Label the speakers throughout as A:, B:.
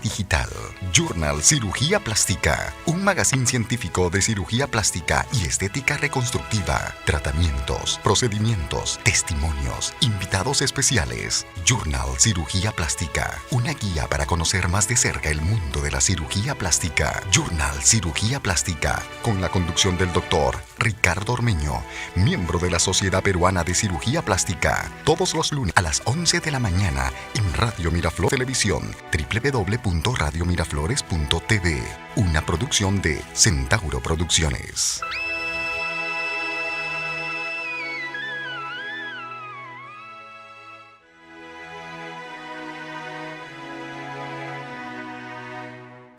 A: digital. Journal Cirugía Plástica, un magazine científico de cirugía plástica y estética reconstructiva, tratamientos, procedimientos, testimonios, invitados especiales. Journal Cirugía Plástica, una guía para conocer más de cerca el mundo de la cirugía plástica. Journal Cirugía Plástica, con la conducción del doctor Ricardo Ormeño, miembro de la Sociedad Peruana de Cirugía Plástica, todos los lunes a las 11 de la mañana en Radio Miraflores Televisión, www.radiomiraflores.tv, una producción de Centauro Producciones.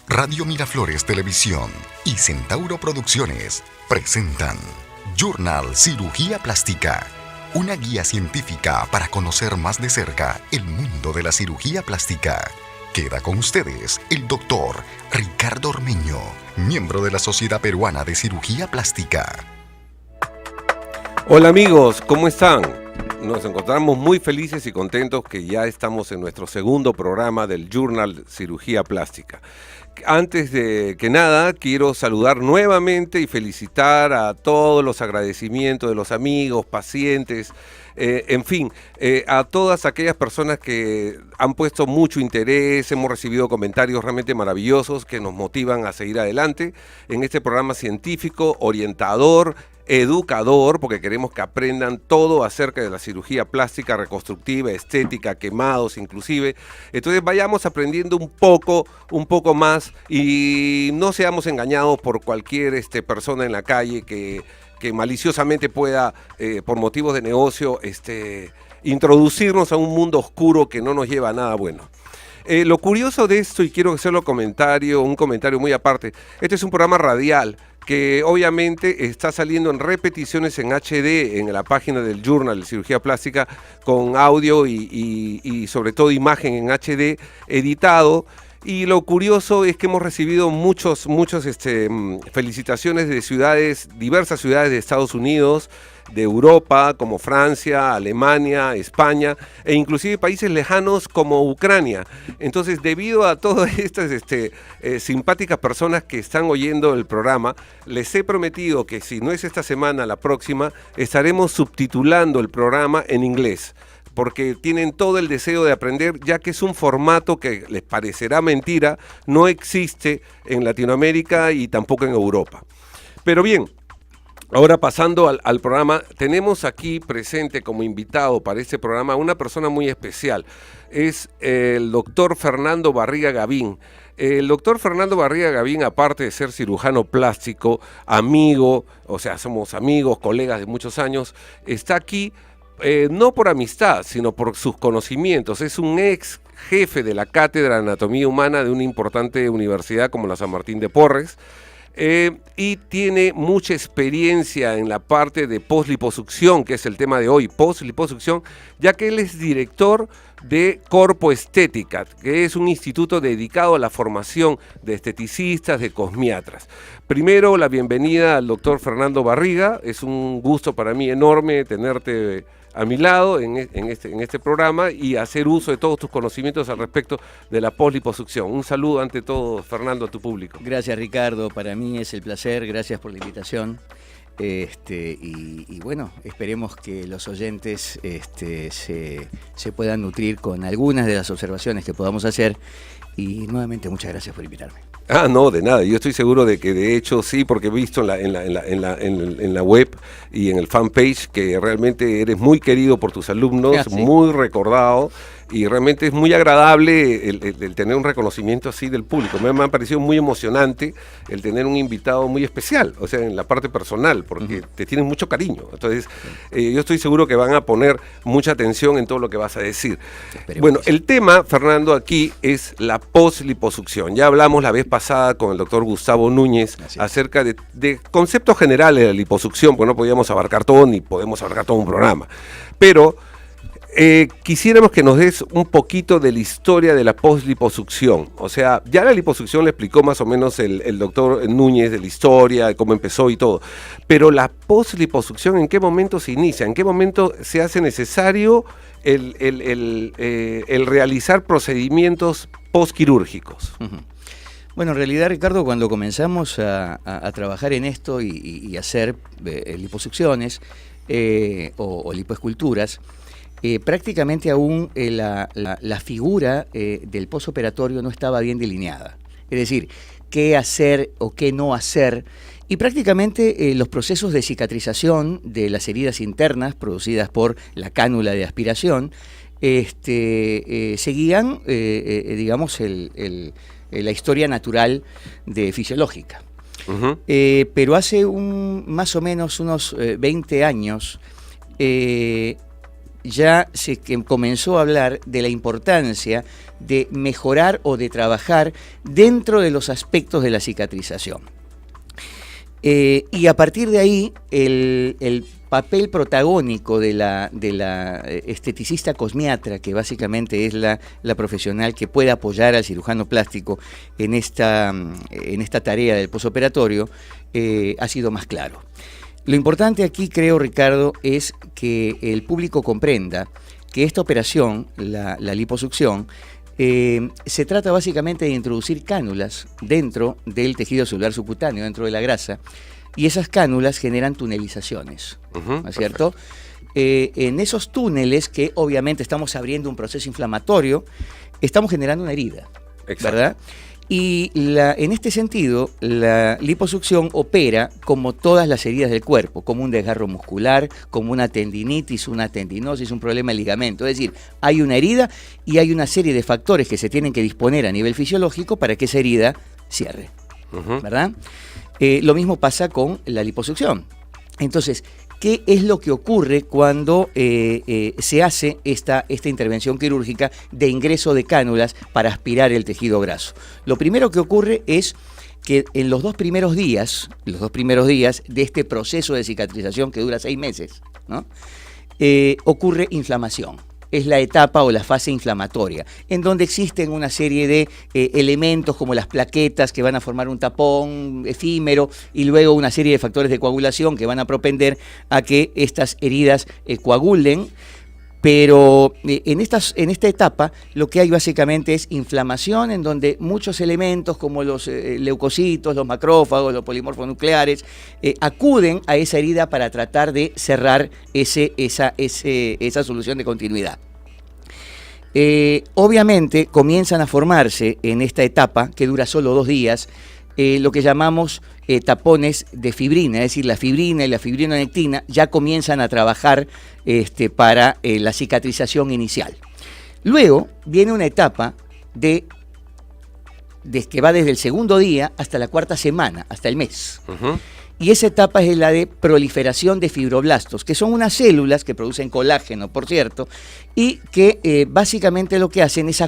A: Radio Miraflores Televisión y Centauro Producciones presentan Journal Cirugía Plástica, una guía científica para conocer más de cerca el mundo de la cirugía plástica. Queda con ustedes el doctor Ricardo Ormeño, miembro de la Sociedad Peruana de Cirugía Plástica.
B: Hola amigos, ¿cómo están? Nos encontramos muy felices y contentos que ya estamos en nuestro segundo programa del Journal Cirugía Plástica. Antes de que nada, quiero saludar nuevamente y felicitar a todos los agradecimientos de los amigos, pacientes, a todas aquellas personas que han puesto mucho interés. Hemos recibido comentarios realmente maravillosos que nos motivan a seguir adelante en este programa científico, orientador, educador, porque queremos que aprendan todo acerca de la cirugía plástica, reconstructiva, estética, quemados inclusive. Entonces vayamos aprendiendo un poco más y no seamos engañados por cualquier persona en la calle que maliciosamente pueda, por motivos de negocio, introducirnos a un mundo oscuro que no nos lleva a nada bueno. Lo curioso de esto, y quiero hacerlo un comentario muy aparte, este es un programa radial que obviamente está saliendo en repeticiones en HD en la página del Journal de Cirugía Plástica, con audio y sobre todo imagen en HD editado. Y lo curioso es que hemos recibido muchos felicitaciones de diversas ciudades de Estados Unidos, de Europa, como Francia, Alemania, España, e inclusive países lejanos como Ucrania. Entonces, debido a todas estas simpáticas personas que están oyendo el programa, les he prometido que si no es esta semana, la próxima, estaremos subtitulando el programa en inglés, porque tienen todo el deseo de aprender, ya que es un formato que les parecerá mentira, no existe en Latinoamérica y tampoco en Europa. Pero bien, ahora pasando al programa, tenemos aquí presente como invitado para este programa una persona muy especial. Es el doctor Fernando Barriga Gavín. El doctor Fernando Barriga Gavín, aparte de ser cirujano plástico, amigo, o sea, somos amigos, colegas de muchos años, está aquí no por amistad, sino por sus conocimientos. Es un ex jefe de la Cátedra de Anatomía Humana de una importante universidad como la San Martín de Porres, y tiene mucha experiencia en la parte de posliposucción, que es el tema de hoy, posliposucción, ya que él es director de Corpo Estética, que es un instituto dedicado a la formación de esteticistas, de cosmiatras. Primero, la bienvenida al doctor Fernando Barriga. Es un gusto para mí enorme tenerte a mi lado en este programa y hacer uso de todos tus conocimientos al respecto de la posliposucción. Un saludo ante todo, Fernando, a tu público.
C: Gracias, Ricardo, para mí es el placer, gracias por la invitación. Y bueno, esperemos que los oyentes se puedan nutrir con algunas de las observaciones que podamos hacer, y nuevamente muchas gracias por invitarme.
B: No, de nada. Yo estoy seguro de que de hecho sí, porque he visto en la web y en el fanpage que realmente eres muy querido por tus alumnos, sí, muy recordado, y realmente es muy agradable el tener un reconocimiento así del público. Me ha parecido muy emocionante el tener un invitado muy especial, o sea, en la parte personal, porque te tienen mucho cariño. Entonces, yo estoy seguro que van a poner mucha atención en todo lo que vas a decir. Bueno, el tema, Fernando, aquí es la posliposucción. Ya hablamos la vez pasada con el doctor Gustavo Núñez acerca de conceptos generales de la liposucción, porque no podíamos abarcar todo, ni podemos abarcar todo un programa. Pero quisiéramos que nos des un poquito de la historia de la posliposucción. O sea, ya la liposucción le explicó más o menos el doctor Núñez de la historia, de cómo empezó y todo. Pero la posliposucción, ¿en qué momento se inicia? ¿En qué momento se hace necesario el realizar procedimientos postquirúrgicos.
C: Bueno, en realidad, Ricardo, cuando comenzamos a trabajar en esto y hacer liposucciones o lipoesculturas, prácticamente aún la figura del postoperatorio no estaba bien delineada. Es decir, qué hacer o qué no hacer. Y prácticamente los procesos de cicatrización de las heridas internas producidas por la cánula de aspiración seguían, digamos, la historia natural fisiológica.
B: Ujú.
C: Pero hace más o menos unos 20 años ya se comenzó a hablar de la importancia de mejorar o de trabajar dentro de los aspectos de la cicatrización. Y a partir de ahí, el papel protagónico de la esteticista cosmiatra, que básicamente es la profesional que puede apoyar al cirujano plástico en esta tarea del posoperatorio, ha sido más claro. Lo importante aquí, creo, Ricardo, es que el público comprenda que esta operación, la liposucción, se trata básicamente de introducir cánulas dentro del tejido celular subcutáneo, dentro de la grasa, y esas cánulas generan tunelizaciones, ¿no es cierto? En esos túneles, que obviamente estamos abriendo un proceso inflamatorio, estamos generando una herida,
B: Exacto.
C: ¿verdad? Y en este sentido, la liposucción opera como todas las heridas del cuerpo, como un desgarro muscular, como una tendinitis, una tendinosis, un problema de ligamento. Es decir, hay una herida y hay una serie de factores que se tienen que disponer a nivel fisiológico para que esa herida cierre, ¿verdad? Lo mismo pasa con la liposucción. Entonces, ¿qué es lo que ocurre cuando se hace esta intervención quirúrgica de ingreso de cánulas para aspirar el tejido graso? Lo primero que ocurre es que en los dos primeros días de este proceso de cicatrización que dura 6 meses, ¿no? Ocurre inflamación. Es la etapa o la fase inflamatoria, en donde existen una serie de elementos como las plaquetas que van a formar un tapón efímero y luego una serie de factores de coagulación que van a propender a que estas heridas coagulen. Pero en esta etapa lo que hay básicamente es inflamación, en donde muchos elementos como los leucocitos, los macrófagos, los polimorfos nucleares, acuden a esa herida para tratar de cerrar esa solución de continuidad. Obviamente comienzan a formarse en esta etapa, que dura solo 2 días, lo que llamamos tapones de fibrina, es decir, la fibrina y la fibrinonectina ya comienzan a trabajar para la cicatrización inicial. Luego viene una etapa que va desde el segundo día hasta la 4ª semana, hasta el mes. Y esa etapa es la de proliferación de fibroblastos, que son unas células que producen colágeno, por cierto, y que básicamente lo que hacen es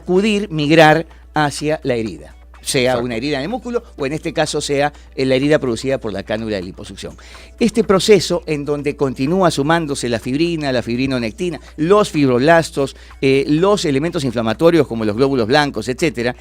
C: migrar hacia la herida, sea
B: Exacto.
C: una herida en el músculo o en este caso sea la herida producida por la cánula de liposucción. Este proceso, en donde continúa sumándose la fibrina, la fibrinonectina, los fibroblastos, los elementos inflamatorios como los glóbulos blancos, etcétera,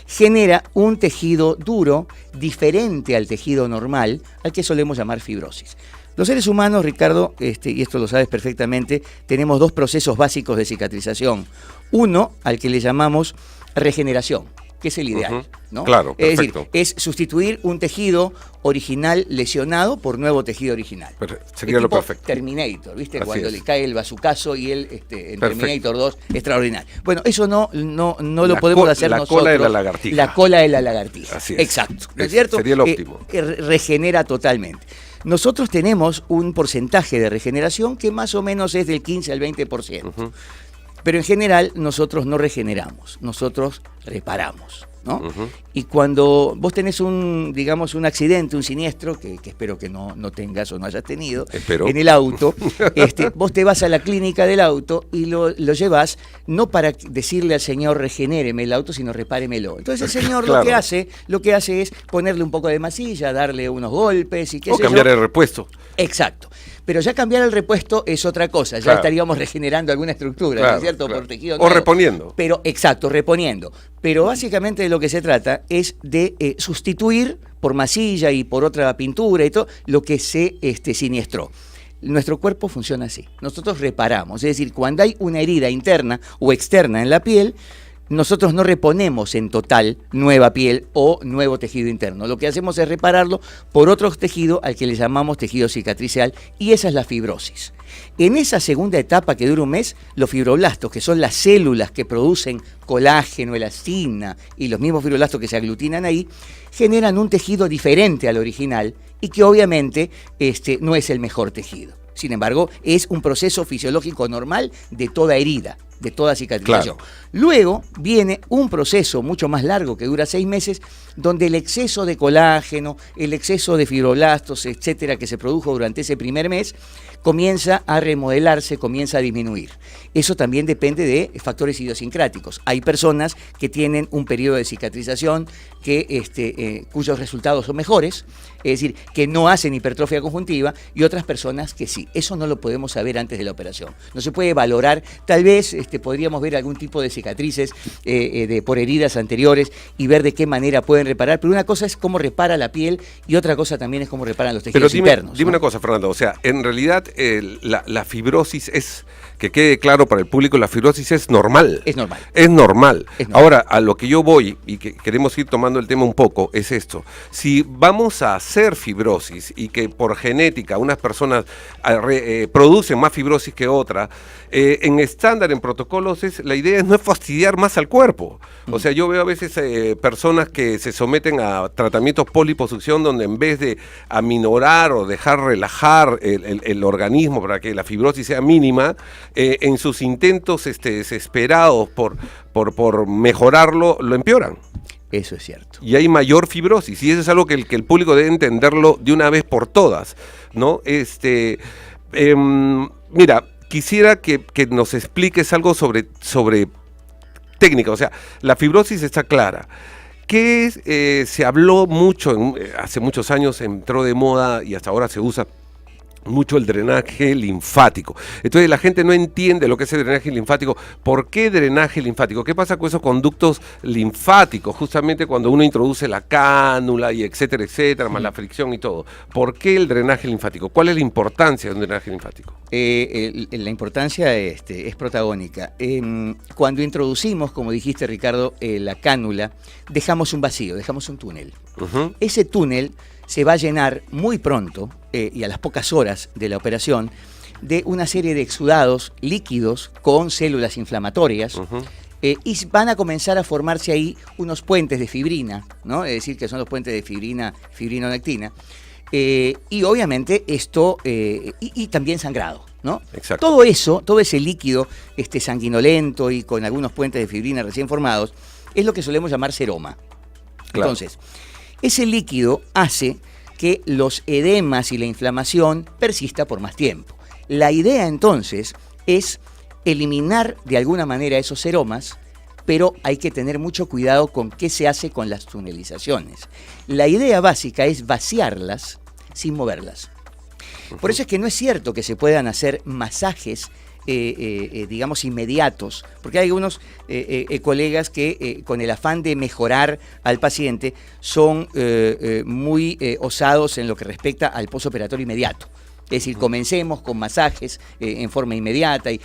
C: genera un tejido duro diferente al tejido normal, al que solemos llamar fibrosis. Los seres humanos, Ricardo, y esto lo sabes perfectamente, tenemos 2 procesos básicos de cicatrización. Uno, al que le llamamos regeneración, que es el ideal, ¿no?
B: Claro,
C: es
B: perfecto.
C: decir, es sustituir un tejido original lesionado por nuevo tejido original.
B: Sería
C: Es
B: lo
C: tipo
B: perfecto.
C: Terminator, ¿viste?
B: Así
C: Cuando
B: es.
C: le cae el bazucazo y él en
B: Perfecto.
C: Terminator 2, extraordinario. Bueno, eso no lo podemos hacer
B: la
C: nosotros.
B: cola de la lagartija.
C: La cola de la lagartija.
B: Así es.
C: Exacto. ¿No es
B: Es-
C: cierto?
B: sería lo óptimo.
C: Regenera totalmente. Nosotros tenemos un porcentaje de regeneración que más o menos es del 15 al 20%. Pero en general nosotros no regeneramos, nosotros reparamos, ¿no? Y cuando vos tenés un accidente, un siniestro, que espero que no tengas o no hayas tenido,
B: Espero.
C: en el auto, vos te vas a la clínica del auto y lo llevas no para decirle al señor regenéreme el auto, sino repáremelo. Entonces el señor
B: Claro.
C: lo que hace es ponerle un poco de masilla, darle unos golpes y qué
B: O
C: sé yo.
B: cambiar el repuesto.
C: Exacto. Pero ya cambiar el repuesto es otra cosa, ya
B: Claro.
C: estaríamos regenerando alguna estructura,
B: Claro,
C: ¿no es cierto?
B: claro.
C: Por tejido
B: O
C: nuevo.
B: reponiendo.
C: Pero, exacto, reponiendo. Pero básicamente de lo que se trata es de sustituir por masilla y por otra pintura y todo lo que se siniestró. Nuestro cuerpo funciona así. Nosotros reparamos, es decir, cuando hay una herida interna o externa en la piel, nosotros no reponemos en total nueva piel o nuevo tejido interno. Lo que hacemos es repararlo por otro tejido al que le llamamos tejido cicatricial, y esa es la fibrosis. En esa segunda etapa que dura un mes, los fibroblastos, que son las células que producen colágeno, elastina y los mismos fibroblastos que se aglutinan ahí, generan un tejido diferente al original y que obviamente no es el mejor tejido. Sin embargo, es un proceso fisiológico normal de toda herida, de toda cicatrización.
B: Claro.
C: Luego viene un proceso mucho más largo que dura 6 meses, donde el exceso de colágeno, el exceso de fibroblastos, etcétera, que se produjo durante ese primer mes, comienza a remodelarse, comienza a disminuir. Eso también depende de factores idiosincráticos. Hay personas que tienen un periodo de cicatrización cuyos resultados son mejores, es decir, que no hacen hipertrofia conjuntiva, y otras personas que sí. Eso no lo podemos saber antes de la operación. No se puede valorar. Tal vez podríamos ver algún tipo de cicatrices por heridas anteriores y ver de qué manera pueden reparar, pero una cosa es cómo repara la piel y otra cosa también es cómo reparan los tejidos internos.
B: Dime
C: ¿no?
B: una cosa, Fernando, o sea, en realidad la fibrosis es, que quede claro para el público, la fibrosis es normal.
C: Es normal.
B: Es normal.
C: Es normal.
B: Ahora, a lo que yo voy, y que queremos ir tomando el tema un poco, es esto. Si vamos a hacer fibrosis y que por genética unas personas producen más fibrosis que otras, en estándar, en protocolos, la idea no es fastidiar más al cuerpo. O sea, yo veo a veces personas que se someten a tratamientos poliposucción donde en vez de aminorar o dejar relajar el organismo para que la fibrosis sea mínima, en sus intentos desesperados por mejorarlo, lo empeoran.
C: Eso es cierto.
B: Y hay mayor fibrosis, y eso es algo que el público debe entenderlo de una vez por todas, ¿no? Mira, quisiera que nos expliques algo sobre técnica. O sea, la fibrosis está clara. Que se habló mucho, hace muchos años entró de moda y hasta ahora se usa mucho el drenaje linfático. Entonces la gente no entiende lo que es el drenaje linfático. ¿Por qué drenaje linfático? ¿Qué pasa con esos conductos linfáticos? Justamente cuando uno introduce la cánula y etcétera, etcétera, más la fricción y todo. ¿Por qué el drenaje linfático? ¿Cuál es la importancia de un drenaje linfático?
C: La importancia es protagónica. Cuando introducimos, como dijiste, Ricardo, la cánula, dejamos un vacío, dejamos un túnel. Uh-huh. Ese túnel se va a llenar muy pronto, y a las pocas horas de la operación, de una serie de exudados líquidos con células inflamatorias. Uh-huh. Y van a comenzar a formarse ahí unos puentes de fibrina, ¿no? Es decir, que son los puentes de fibrinonectina. Y obviamente esto, y también sangrado, ¿no?
B: Exacto.
C: Todo eso, todo ese líquido sanguinolento y con algunos puentes de fibrina recién formados, es lo que solemos llamar seroma. Claro. Entonces, ese líquido hace que los edemas y la inflamación persista por más tiempo. La idea entonces es eliminar de alguna manera esos seromas, pero hay que tener mucho cuidado con qué se hace con las tunelizaciones. La idea básica es vaciarlas sin moverlas. Por eso es que no es cierto que se puedan hacer masajes digamos, inmediatos, porque hay algunos colegas que con el afán de mejorar al paciente son muy osados en lo que respecta al postoperatorio inmediato. Es decir, comencemos con masajes en forma inmediata. Y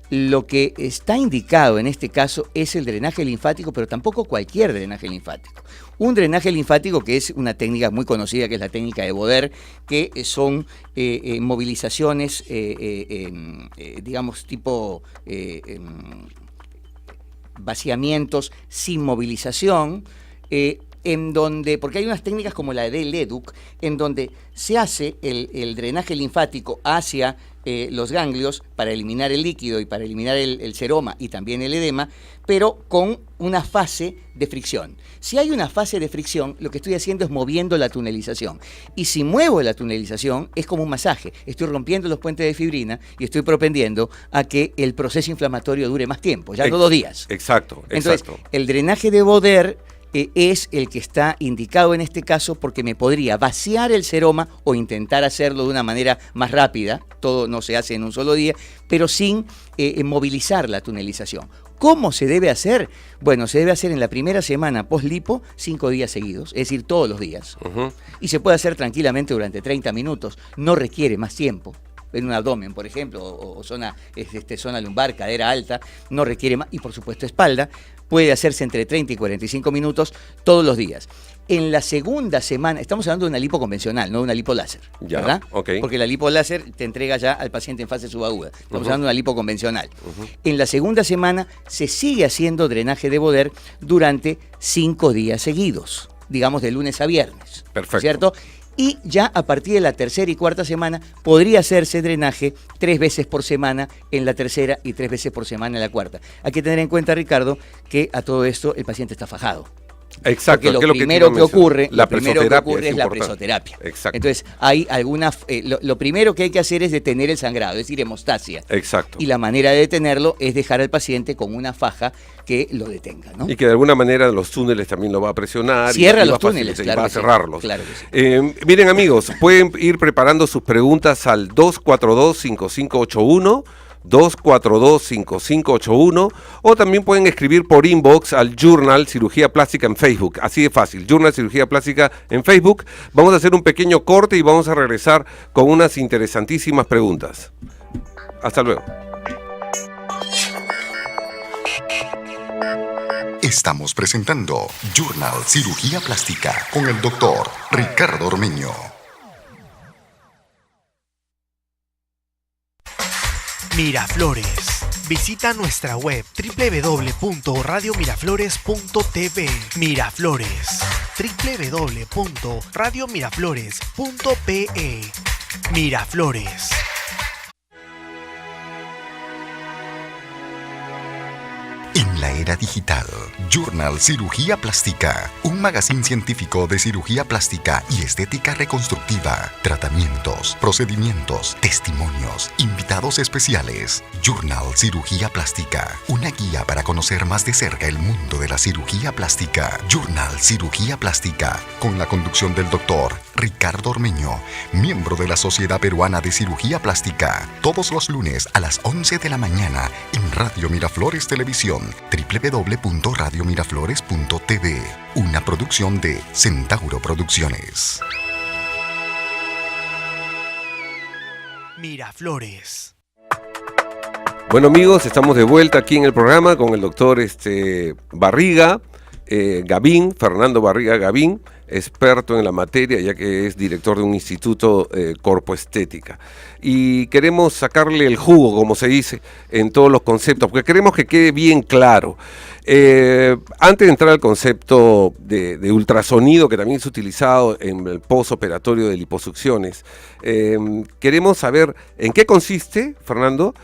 C: lo que está indicado en este caso es el drenaje linfático, pero tampoco cualquier drenaje linfático. Un drenaje linfático que es una técnica muy conocida, que es la técnica de Boder, que son movilizaciones, digamos, tipo vaciamientos sin movilización, en donde, porque hay unas técnicas como la de Leduc, en donde se hace el drenaje linfático hacia los ganglios para eliminar el líquido y para eliminar el seroma y también el edema, pero con una fase de fricción. Si hay una fase de fricción, lo que estoy haciendo es moviendo la tunelización. Y si muevo la tunelización, es como un masaje. Estoy rompiendo los puentes de fibrina y estoy propendiendo a que el proceso inflamatorio dure más tiempo, ya no 2 días.
B: Exacto.
C: Entonces, el drenaje de Boder es el que está indicado en este caso porque me podría vaciar el seroma o intentar hacerlo de una manera más rápida, todo no se hace en un solo día, pero sin movilizar la tunelización. ¿Cómo se debe hacer? Bueno, se debe hacer en la primera semana post-lipo 5 días seguidos, es decir, todos los días. Uh-huh. Y se puede hacer tranquilamente durante 30 minutos, no requiere más tiempo. En un abdomen, por ejemplo, o zona lumbar, cadera alta, no requiere más, y por supuesto espalda. puede hacerse entre 30 y 45 minutos todos los días. En la segunda semana, estamos hablando de una lipo convencional, no de una lipo láser, ¿verdad?
B: Okay.
C: Porque la lipo láser te entrega ya al paciente en fase subaguda. Estamos hablando de una lipo convencional. En la segunda semana se sigue haciendo drenaje de Boder durante 5 días seguidos, digamos de lunes a viernes.
B: Perfecto.
C: ¿Cierto? Y ya a partir de la tercera y cuarta semana podría hacerse drenaje 3 veces por semana en la tercera y 3 veces por semana en la cuarta. Hay que tener en cuenta, Ricardo, que a todo esto el paciente está fajado.
B: Exacto.
C: Porque lo primero que ocurre es la
B: importante.
C: presoterapia.
B: Exacto.
C: Entonces, hay alguna, lo primero que hay que hacer es detener el sangrado, es decir, hemostasia.
B: Exacto.
C: Y la manera de detenerlo es dejar al paciente con una faja que lo detenga, ¿no?
B: Y que de alguna manera los túneles también lo va a presionar.
C: Cierra los
B: va
C: túneles,
B: y
C: claro
B: va a
C: que sí,
B: cerrarlos.
C: claro que sí.
B: Miren, amigos, pueden ir preparando sus preguntas al 242-5581. 242-5581 o también pueden escribir por inbox al Journal Cirugía Plástica en Facebook, así de fácil, Journal Cirugía Plástica en Facebook. Vamos a hacer un pequeño corte y vamos a regresar con unas interesantísimas preguntas. Hasta luego.
A: Estamos presentando Journal Cirugía Plástica con el doctor Ricardo Ormeño.
D: Miraflores. Visita nuestra web www.radiomiraflores.tv. Miraflores. www.radiomiraflores.pe. Miraflores.
A: En la era digital, Journal Cirugía Plástica, un magazine científico de cirugía plástica y estética reconstructiva, tratamientos, procedimientos, testimonios, invitados especiales. Journal Cirugía Plástica, una guía para conocer más de cerca el mundo de la cirugía plástica. Journal Cirugía Plástica, con la conducción del doctor Ricardo Ormeño, miembro de la Sociedad Peruana de Cirugía Plástica, todos los lunes a las 11 de la mañana en Radio Miraflores Televisión, www.radiomiraflores.tv, una producción de Centauro Producciones.
D: Miraflores.
B: Bueno, amigos, estamos de vuelta aquí en el programa con el doctor Barriga Gavín, Fernando Barriga Gavín, experto en la materia, ya que es director de un instituto Corpoestética. Y queremos sacarle el jugo, como se dice, en todos los conceptos, porque queremos que quede bien claro. Antes de entrar al concepto de ultrasonido, que también es utilizado en el postoperatorio de liposucciones, queremos saber en qué consiste, Fernando,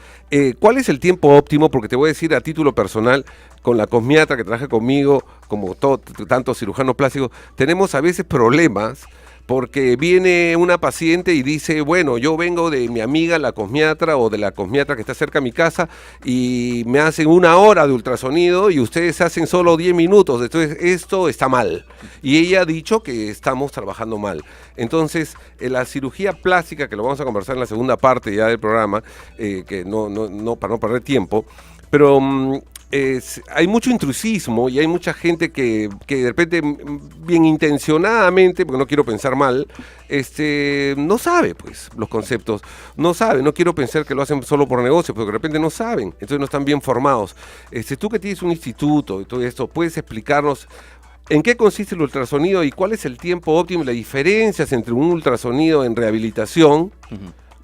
B: cuál es el tiempo óptimo, porque te voy a decir a título personal, con la cosmiatra que trabaja conmigo, como tantos cirujanos plásticos, tenemos a veces problemas porque viene una paciente y dice, bueno, yo vengo de mi amiga la cosmiatra o de la cosmiatra que está cerca de mi casa y me hacen 1 hora de ultrasonido y ustedes hacen solo 10 minutos, entonces esto está mal. Y ella ha dicho que estamos trabajando mal. Entonces, la cirugía plástica, que lo vamos a conversar en la segunda parte ya del programa, que no para no perder tiempo, pero hay mucho intrusismo y hay mucha gente que de repente, bien intencionadamente, porque no quiero pensar mal, no sabe pues los conceptos, no quiero pensar que lo hacen solo por negocio, porque de repente no saben, entonces no están bien formados. Tú que tienes un instituto y todo esto, ¿puedes explicarnos en qué consiste el ultrasonido y cuál es el tiempo óptimo y las diferencias entre un ultrasonido en rehabilitación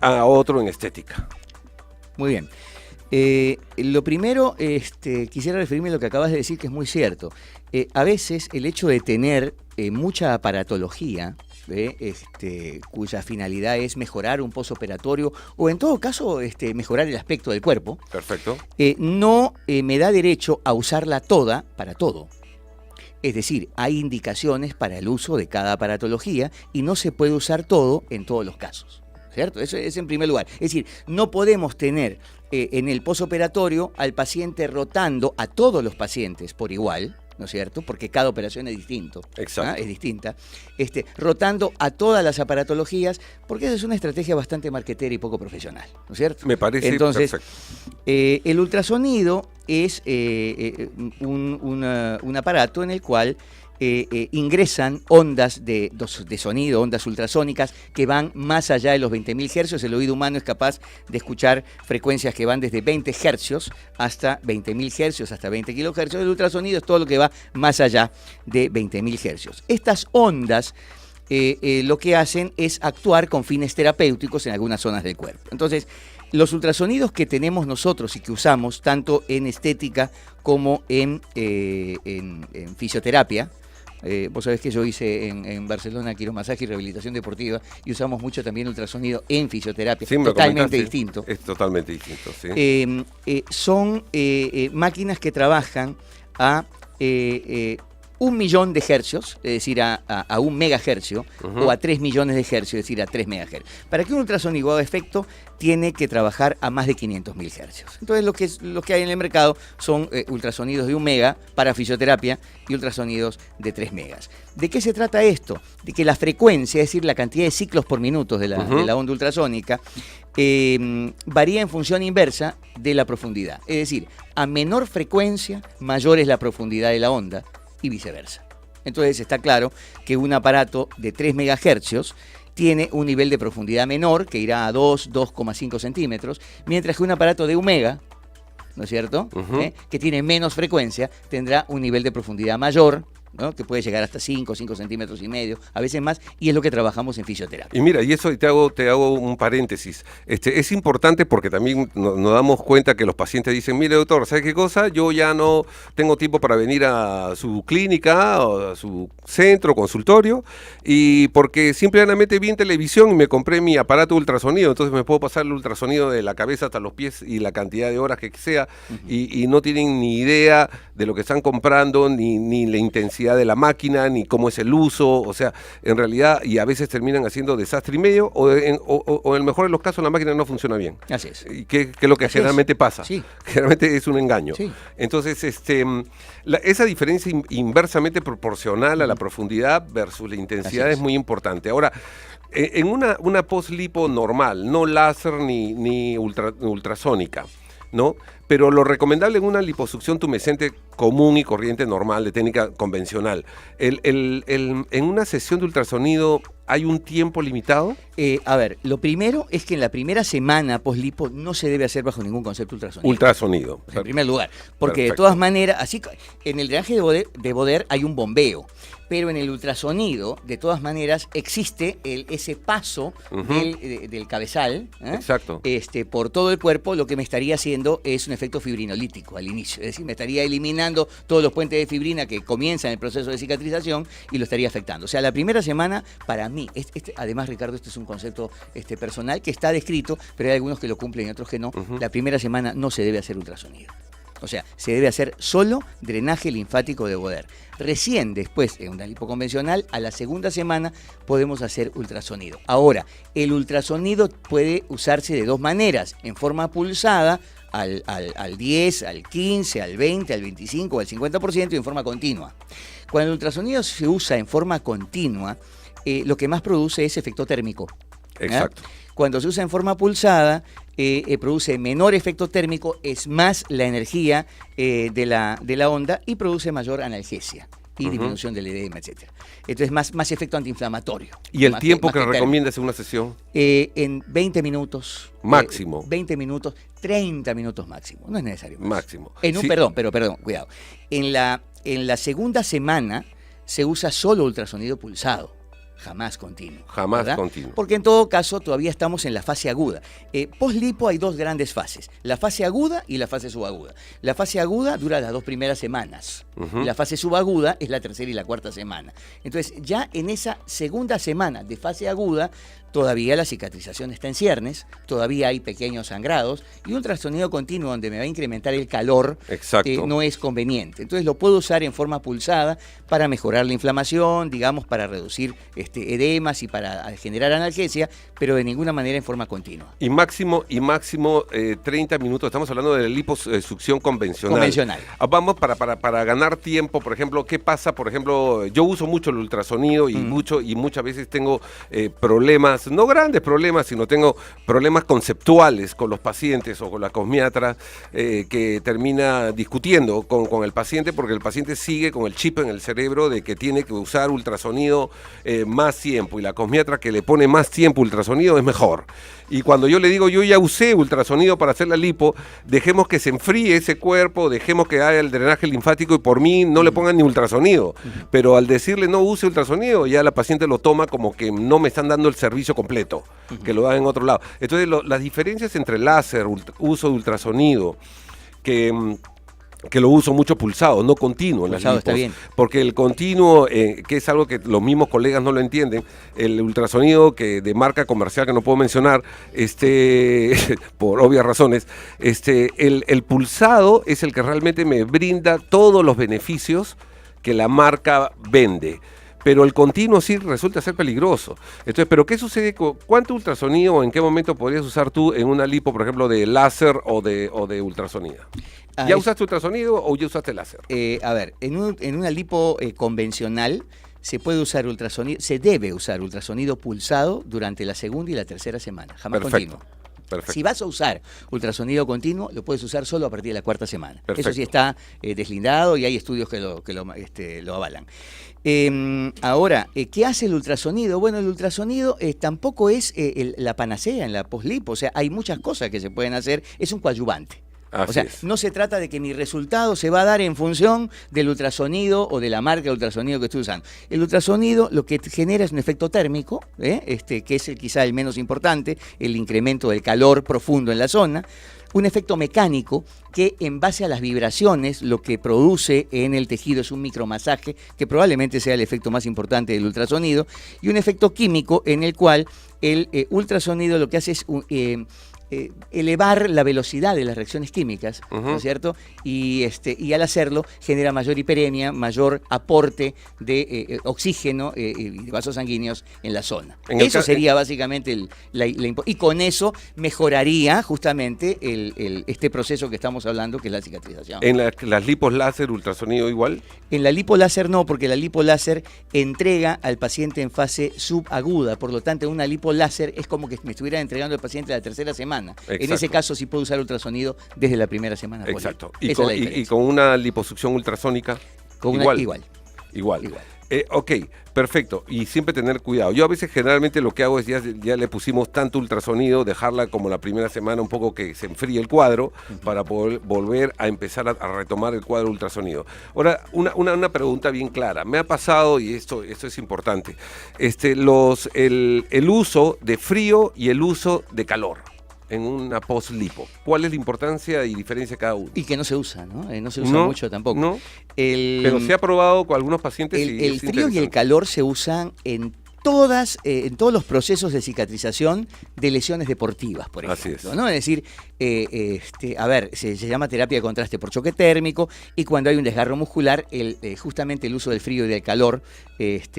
B: a otro en estética?
C: Muy bien. Lo primero, quisiera referirme a lo que acabas de decir, que es muy cierto. A veces el hecho de tener mucha aparatología, cuya finalidad es mejorar un postoperatorio o en todo caso mejorar el aspecto del cuerpo,
B: perfecto,
C: no me da derecho a usarla toda para todo. Es decir, hay indicaciones para el uso de cada aparatología y no se puede usar todo en todos los casos, ¿cierto? Eso es en primer lugar. Es decir, no podemos tener en el postoperatorio al paciente rotando a todos los pacientes por igual, ¿no es cierto? Porque cada operación es distinto.
B: Exacto.
C: Es distinta. Rotando a todas las aparatologías, porque esa es una estrategia bastante marketera y poco profesional, ¿no es cierto?
B: Me parece.
C: Entonces,
B: perfecto.
C: El ultrasonido es un aparato en el cual ingresan ondas de sonido, ondas ultrasónicas, que van más allá de los 20.000 Hz. El oído humano es capaz de escuchar frecuencias que van desde 20 Hz hasta 20.000 Hz, hasta 20 kHz. El ultrasonido es todo lo que va más allá de 20.000 Hz. Estas ondas lo que hacen es actuar con fines terapéuticos en algunas zonas del cuerpo. Entonces, los ultrasonidos que tenemos nosotros y que usamos tanto en estética como en fisioterapia. Vos sabés que yo hice en Barcelona quiromasaje y rehabilitación deportiva y usamos mucho también ultrasonido en fisioterapia.
B: Sí,
C: totalmente distinto.
B: Es totalmente distinto, sí.
C: Son máquinas que trabajan a 1.000.000 de hercios, es decir, a 1 megahercio, o a 3 millones de hercios, es decir, a 3 megahercios. Para que un ultrasonido haga efecto, tiene que trabajar a más de 500.000 hercios. Entonces, lo que hay en el mercado son ultrasonidos de 1 mega para fisioterapia y ultrasonidos de 3 megas. ¿De qué se trata esto? De que la frecuencia, es decir, la cantidad de ciclos por minuto de la onda ultrasónica, varía en función inversa de la profundidad. Es decir, a menor frecuencia, mayor es la profundidad de la onda, y viceversa. Entonces está claro que un aparato de 3 megahercios tiene un nivel de profundidad menor, que irá a 2,5 centímetros, mientras que un aparato de 1 mega, ¿no es cierto?, que tiene menos frecuencia, tendrá un nivel de profundidad mayor, ¿no?, que puede llegar hasta 5 centímetros y medio, a veces más, y es lo que trabajamos en fisioterapia.
B: Y mira, y eso te hago un paréntesis. Es importante porque también nos damos cuenta que los pacientes dicen, mire doctor, ¿sabe qué cosa? Yo ya no tengo tiempo para venir a su clínica o a su centro, consultorio, y porque simplemente vi en televisión y me compré mi aparato de ultrasonido, entonces me puedo pasar el ultrasonido de la cabeza hasta los pies y la cantidad de horas que sea, y no tienen ni idea de lo que están comprando, ni la intensidad de la máquina, ni cómo es el uso, o sea, en realidad, y a veces terminan haciendo desastre y medio, o en el mejor de los casos la máquina no funciona bien.
C: Así es.
B: Y que es lo que generalmente pasa.
C: Sí.
B: Generalmente es un engaño.
C: Sí.
B: Entonces, esa diferencia inversamente proporcional a la profundidad versus la intensidad es muy importante. Ahora, en una post-lipo normal, no láser ni ultrasónica, ¿no? Pero lo recomendable en una liposucción tumescente común y corriente normal, de técnica convencional, en una sesión de ultrasonido, ¿hay un tiempo limitado?
C: A ver, lo primero es que en la primera semana post-lipo no se debe hacer bajo ningún concepto ultrasonido.
B: Ultrasonido.
C: En primer lugar, porque
B: Perfecto.
C: de todas maneras, así en el drenaje de Boder hay un bombeo, pero en el ultrasonido, de todas maneras, existe ese paso del cabezal,
B: Exacto.
C: por todo el cuerpo. Lo que me estaría haciendo es un efecto fibrinolítico al inicio, es decir, me estaría eliminando todos los puentes de fibrina que comienzan el proceso de cicatrización y lo estaría afectando. O sea, la primera semana, para mí, además, Ricardo, este es un concepto personal que está descrito, pero hay algunos que lo cumplen y otros que no. La primera semana no se debe hacer ultrasonido. O sea, se debe hacer solo drenaje linfático de Boder. Recién después, en una lipo convencional, a la segunda semana podemos hacer ultrasonido. Ahora, el ultrasonido puede usarse de dos maneras: en forma pulsada, al 10, al 15, al 20, al 25, al 50%, y en forma continua. Cuando el ultrasonido se usa en forma continua, lo que más produce es efecto térmico.
B: Exacto.
C: Cuando se usa en forma pulsada, produce menor efecto térmico, es más la energía de la onda y produce mayor analgesia y disminución del edema, etc. Entonces, más efecto antiinflamatorio.
B: ¿Y el
C: más
B: tiempo que
C: térmico.
B: recomiendas en una sesión?
C: En 20 minutos.
B: Máximo.
C: 20 minutos, 30 minutos máximo. No es necesario más.
B: Máximo. Sí.
C: Perdón, cuidado. En la segunda semana se usa solo ultrasonido pulsado. Jamás continuo.
B: Jamás
C: ¿verdad?
B: continuo.
C: Porque en todo caso todavía estamos en la fase aguda. Post-lipo hay dos grandes fases: la fase aguda y la fase subaguda. La fase aguda dura las 2 primeras semanas. Y la fase subaguda es la tercera y la cuarta semana. Entonces, ya en esa segunda semana de fase aguda, todavía la cicatrización está en ciernes, todavía hay pequeños sangrados, y un ultrasonido continuo donde me va a incrementar el calor no es conveniente. Entonces lo puedo usar en forma pulsada para mejorar la inflamación, digamos, para reducir edemas y para generar analgesia, pero de ninguna manera en forma continua.
B: Y máximo 30 minutos. Estamos hablando de la liposucción convencional. Vamos para ganar tiempo, por ejemplo, ¿qué pasa? Por ejemplo, yo uso mucho el ultrasonido y muchas veces tengo problemas problemas, no grandes problemas, sino tengo problemas conceptuales con los pacientes o con la cosmiatra que termina discutiendo con el paciente porque el paciente sigue con el chip en el cerebro de que tiene que usar ultrasonido más tiempo y la cosmiatra que le pone más tiempo ultrasonido es mejor. Y cuando yo le digo, yo ya usé ultrasonido para hacer la lipo, dejemos que se enfríe ese cuerpo, dejemos que haya el drenaje linfático y por mí no le pongan ni ultrasonido. Pero al decirle no use ultrasonido, ya la paciente lo toma como que no me están dando el servicio completo, que lo dan en otro lado. Entonces las diferencias entre láser, uso de ultrasonido, que lo uso mucho pulsado, no continuo en las lipos,
C: está bien.
B: porque el continuo, que es algo que los mismos colegas no lo entienden, el ultrasonido que de marca comercial que no puedo mencionar, por obvias razones, el pulsado es el que realmente me brinda todos los beneficios que la marca vende. Pero el continuo sí resulta ser peligroso. Entonces, ¿pero qué sucede? ¿Cuánto ultrasonido o en qué momento podrías usar tú en una lipo, por ejemplo, de láser o de ultrasonido? ¿Ya usaste ultrasonido o ya usaste láser?
C: A ver, en una lipo convencional se puede usar ultrasonido, se debe usar ultrasonido pulsado durante la segunda y la tercera semana, jamás continuo.
B: Perfecto.
C: Si vas a usar ultrasonido continuo, lo puedes usar solo a partir de la cuarta semana.
B: Perfecto.
C: Eso sí está deslindado y hay estudios que lo avalan. Ahora, ¿qué hace el ultrasonido? Bueno, el ultrasonido tampoco es la panacea en la poslipo, o sea, hay muchas cosas que se pueden hacer, es un coadyuvante.
B: Así es.
C: No se trata de que mi resultado se va a dar en función del ultrasonido o de la marca de ultrasonido que estoy usando. El ultrasonido lo que genera es un efecto térmico, que es quizá el menos importante, el incremento del calor profundo en la zona. Un efecto mecánico que en base a las vibraciones lo que produce en el tejido es un micromasaje que probablemente sea el efecto más importante del ultrasonido, y un efecto químico en el cual el ultrasonido lo que hace es elevar la velocidad de las reacciones químicas, ¿no es cierto? Y al hacerlo genera mayor hiperemia, mayor aporte de oxígeno y de vasos sanguíneos en la zona. Eso sería básicamente y con eso mejoraría justamente este proceso que estamos hablando, que es la cicatrización.
B: ¿En las lipos láser, ultrasonido igual?
C: En la lipo láser no, porque la lipo láser entrega al paciente en fase subaguda, por lo tanto una lipo láser es como que me estuviera entregando al paciente la tercera semana.
B: Exacto.
C: En ese caso sí puedo usar ultrasonido desde la primera semana.
B: Exacto. Y con una liposucción ultrasónica, igual. Ok, perfecto. Y siempre tener cuidado. Yo a veces generalmente lo que hago es ya le pusimos tanto ultrasonido, dejarla como la primera semana un poco que se enfríe el cuadro para poder volver a empezar a retomar el cuadro ultrasonido. Ahora, una pregunta bien clara. Me ha pasado, y esto es importante, el uso de frío y el uso de calor en una post-lipo. ¿Cuál es la importancia y diferencia de cada uno?
C: Y que no se usa, ¿no? No se usa mucho tampoco.
B: No. Pero se ha probado con algunos pacientes.
C: El frío y el calor se usan en todos los procesos de cicatrización de lesiones deportivas, por ejemplo. Así es. ¿No? Es decir, se llama terapia de contraste por choque térmico, y cuando hay un desgarro muscular, justamente el uso del frío y del calor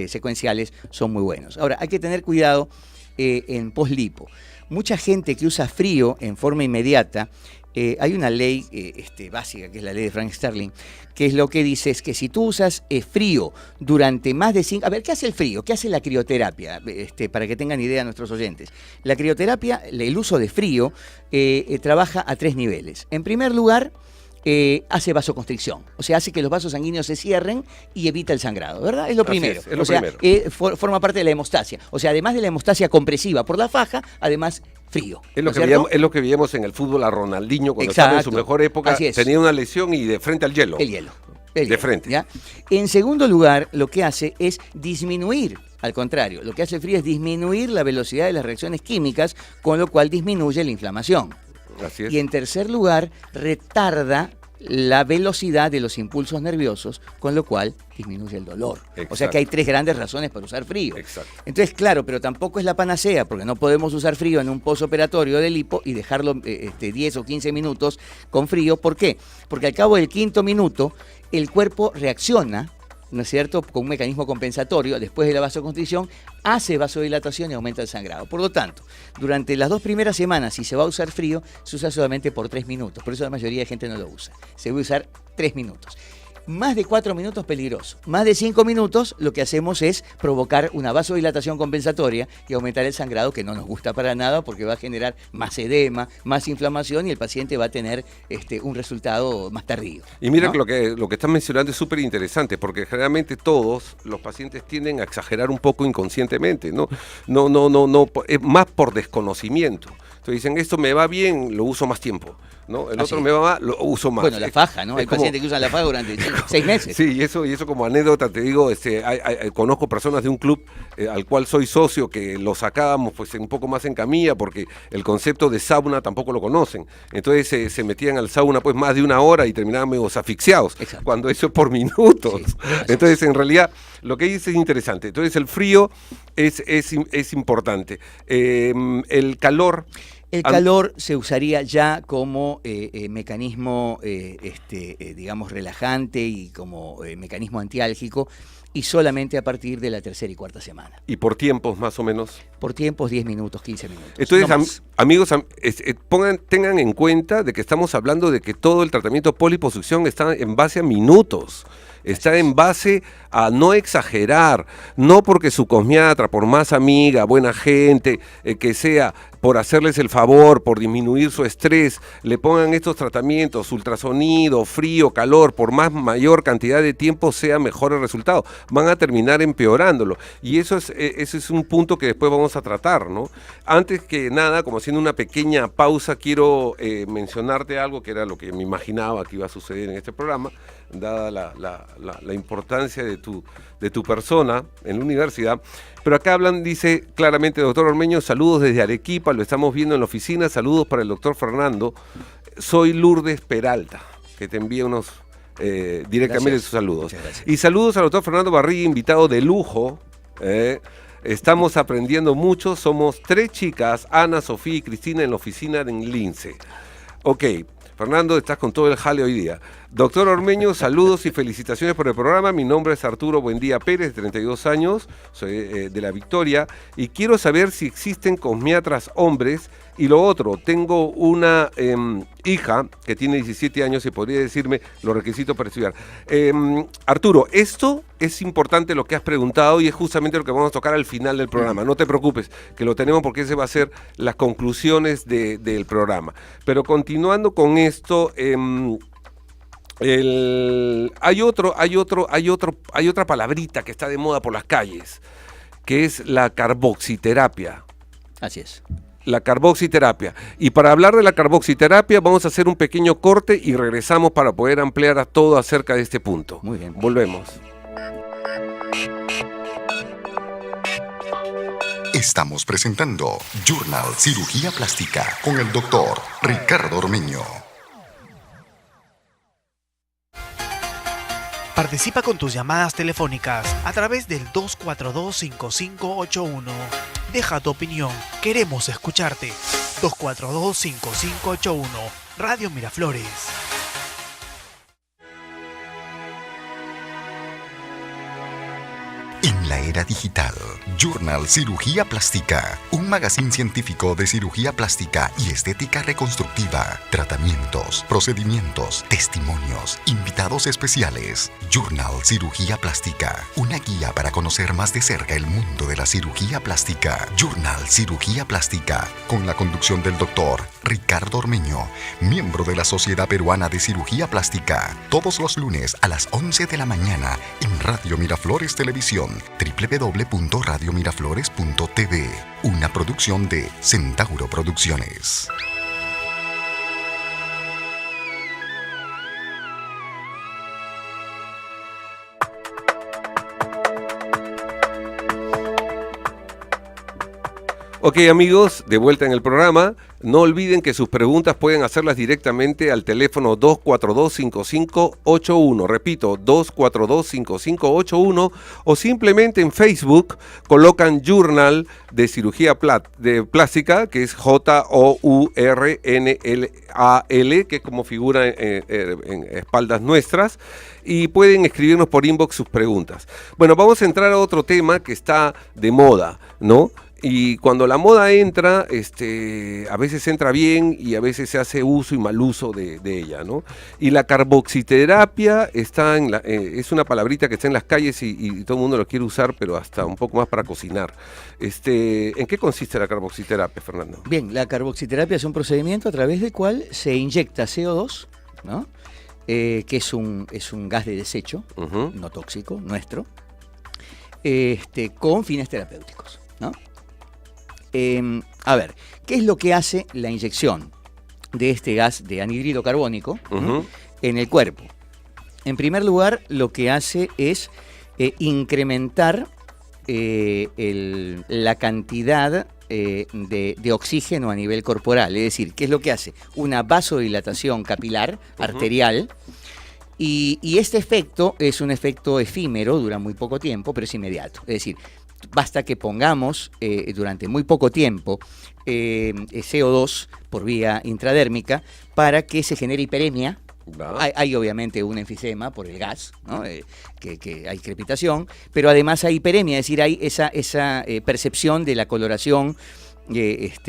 C: secuenciales son muy buenos. Ahora, hay que tener cuidado en post-lipo. Mucha gente que usa frío en forma inmediata, hay una ley básica, que es la ley de Frank Sterling, que es lo que dice es que si tú usas frío durante más de 5... A ver, ¿qué hace el frío? ¿Qué hace la crioterapia? Para que tengan idea nuestros oyentes. La crioterapia, el uso de frío, trabaja a 3 niveles. En primer lugar, hace vasoconstricción, o sea, hace que los vasos sanguíneos se cierren y evita el sangrado, ¿verdad? Es lo primero. Forma parte de la hemostasia. O sea, además de la hemostasia compresiva por la faja, además frío.
B: Es lo que veíamos en el fútbol a Ronaldinho cuando estaba en su mejor época, tenía una lesión y de frente al hielo.
C: El hielo.
B: De frente.
C: ¿Ya? En segundo lugar, lo que hace es disminuir, al contrario, lo que hace el frío es disminuir la velocidad de las reacciones químicas, con lo cual disminuye la inflamación.
B: Así es.
C: Y en tercer lugar, retarda la velocidad de los impulsos nerviosos, con lo cual disminuye el dolor. Exacto. O sea que hay 3 grandes razones para usar frío.
B: Exacto.
C: Entonces, claro, pero tampoco es la panacea, porque no podemos usar frío en un posoperatorio de lipo y dejarlo 10 o 15 minutos con frío. ¿Por qué? Porque al cabo del 5º minuto, el cuerpo reacciona, ¿no es cierto?, con un mecanismo compensatorio, después de la vasoconstricción, hace vasodilatación y aumenta el sangrado. Por lo tanto, durante las 2 primeras semanas, si se va a usar frío, se usa solamente por 3 minutos. Por eso la mayoría de gente no lo usa. Se va a usar 3 minutos. Más de 4 minutos peligroso. Más de 5 minutos lo que hacemos es provocar una vasodilatación compensatoria y aumentar el sangrado, que no nos gusta para nada porque va a generar más edema, más inflamación y el paciente va a tener un resultado más tardío.
B: Y mira,
C: ¿no?
B: que lo que estás mencionando es súper interesante, porque generalmente todos los pacientes tienden a exagerar un poco inconscientemente, ¿no? No, es más por desconocimiento. Entonces dicen, esto me va bien, lo uso más tiempo, ¿no? El otro me va mal, lo uso más.
C: Bueno, la faja, ¿no? Hay pacientes que usan la faja durante 6 meses.
B: Sí, y eso como anécdota te digo, conozco personas de un club al cual soy socio que lo sacábamos pues un poco más en camilla porque el concepto de sauna tampoco lo conocen. Entonces se metían al sauna pues más de 1 hora y terminaban medio asfixiados. Exacto. Cuando eso es por minutos. Sí, entonces en realidad lo que dice es interesante. Entonces el frío es importante. El calor...
C: El calor se usaría ya como mecanismo, digamos, relajante y como mecanismo antiálgico, y solamente a partir de la 3ª y 4ª semana.
B: ¿Y por tiempos más o menos?
C: Por tiempos 10 minutos, 15 minutos.
B: Entonces,
C: no
B: amigos, tengan en cuenta de que estamos hablando de que todo el tratamiento poliposucción está en base a minutos. Está en base a no exagerar, no porque su cosmiatra, por más amiga, buena gente que sea, por hacerles el favor, por disminuir su estrés, le pongan estos tratamientos, ultrasonido, frío, calor, por más mayor cantidad de tiempo sea mejor el resultado. Van a terminar empeorándolo. Y eso es un punto que después vamos a tratar, ¿no? Antes que nada, como haciendo una pequeña pausa, quiero mencionarte algo que era lo que me imaginaba que iba a suceder en este programa, dada la importancia de tu persona en la universidad. Pero acá dice claramente, doctor Ormeño, saludos desde Arequipa, lo estamos viendo en la oficina, saludos para el doctor Fernando. Soy Lourdes Peralta, que te envía unos directamente sus saludos. Y saludos al doctor Fernando Barriga, invitado de lujo. Estamos aprendiendo mucho, somos 3 chicas, Ana, Sofía y Cristina, en la oficina en Lince. Ok, Fernando, estás con todo el jale hoy día. Doctor Ormeño, saludos y felicitaciones por el programa. Mi nombre es Arturo Buendía Pérez, de 32 años, soy de La Victoria, y quiero saber si existen cosmiatras hombres. Y lo otro, tengo una hija que tiene 17 años y podría decirme los requisitos para estudiar. Arturo, esto es importante lo que has preguntado y es justamente lo que vamos a tocar al final del programa. No te preocupes, que lo tenemos porque ese va a ser las conclusiones del programa. Pero continuando con esto... Hay otra palabrita que está de moda por las calles, que es la carboxiterapia.
C: Así es.
B: La carboxiterapia. Y para hablar de la carboxiterapia vamos a hacer un pequeño corte y regresamos para poder ampliar a todo acerca de este punto.
C: Muy bien.
B: Volvemos.
A: Estamos presentando Journal Cirugía Plástica con el doctor Ricardo Ormeño.
D: Participa con tus llamadas telefónicas a través del 242-5581. Deja tu opinión, queremos escucharte. 242-5581, Radio Miraflores.
A: En la era digital, Journal Cirugía Plástica, un magazine científico de cirugía plástica y estética reconstructiva, tratamientos, procedimientos, testimonios, invitados especiales. Journal Cirugía Plástica, una guía para conocer más de cerca el mundo de la cirugía plástica. Journal Cirugía Plástica, con la conducción del doctor Ricardo Ormeño, miembro de la Sociedad Peruana de Cirugía Plástica, todos los lunes a las 11 de la mañana en Radio Miraflores Televisión, www.radiomiraflores.tv, una producción de Centauro Producciones.
B: Ok, amigos, de vuelta en el programa. No olviden que sus preguntas pueden hacerlas directamente al teléfono 242-5581. Repito, 242-5581, o simplemente en Facebook colocan Journal de Cirugía Plástica, que es JOURNLAL, que es como figura en espaldas nuestras, y pueden escribirnos por inbox sus preguntas. Bueno, vamos a entrar a otro tema que está de moda, ¿no? Y cuando la moda entra, a veces entra bien y a veces se hace uso y mal uso de ella, ¿no? Y la carboxiterapia está es una palabrita que está en las calles y todo el mundo lo quiere usar, pero hasta un poco más para cocinar. ¿En qué consiste la carboxiterapia, Fernando?
C: Bien, la carboxiterapia es un procedimiento a través del cual se inyecta CO2, ¿no? Que es un gas de desecho, no tóxico, nuestro, con fines terapéuticos, ¿no? A ver, ¿qué es lo que hace la inyección de este gas de anhídrido carbónico en el cuerpo? En primer lugar, lo que hace es incrementar la cantidad de oxígeno a nivel corporal. Es decir, ¿qué es lo que hace? Una vasodilatación capilar, arterial, y este efecto es un efecto efímero, dura muy poco tiempo, pero es inmediato. Es decir, basta que pongamos durante muy poco tiempo CO2 por vía intradérmica para que se genere hiperemia. Hay obviamente un enfisema por el gas, ¿no? Que hay crepitación, pero además hay hiperemia, es decir, hay esa percepción de la coloración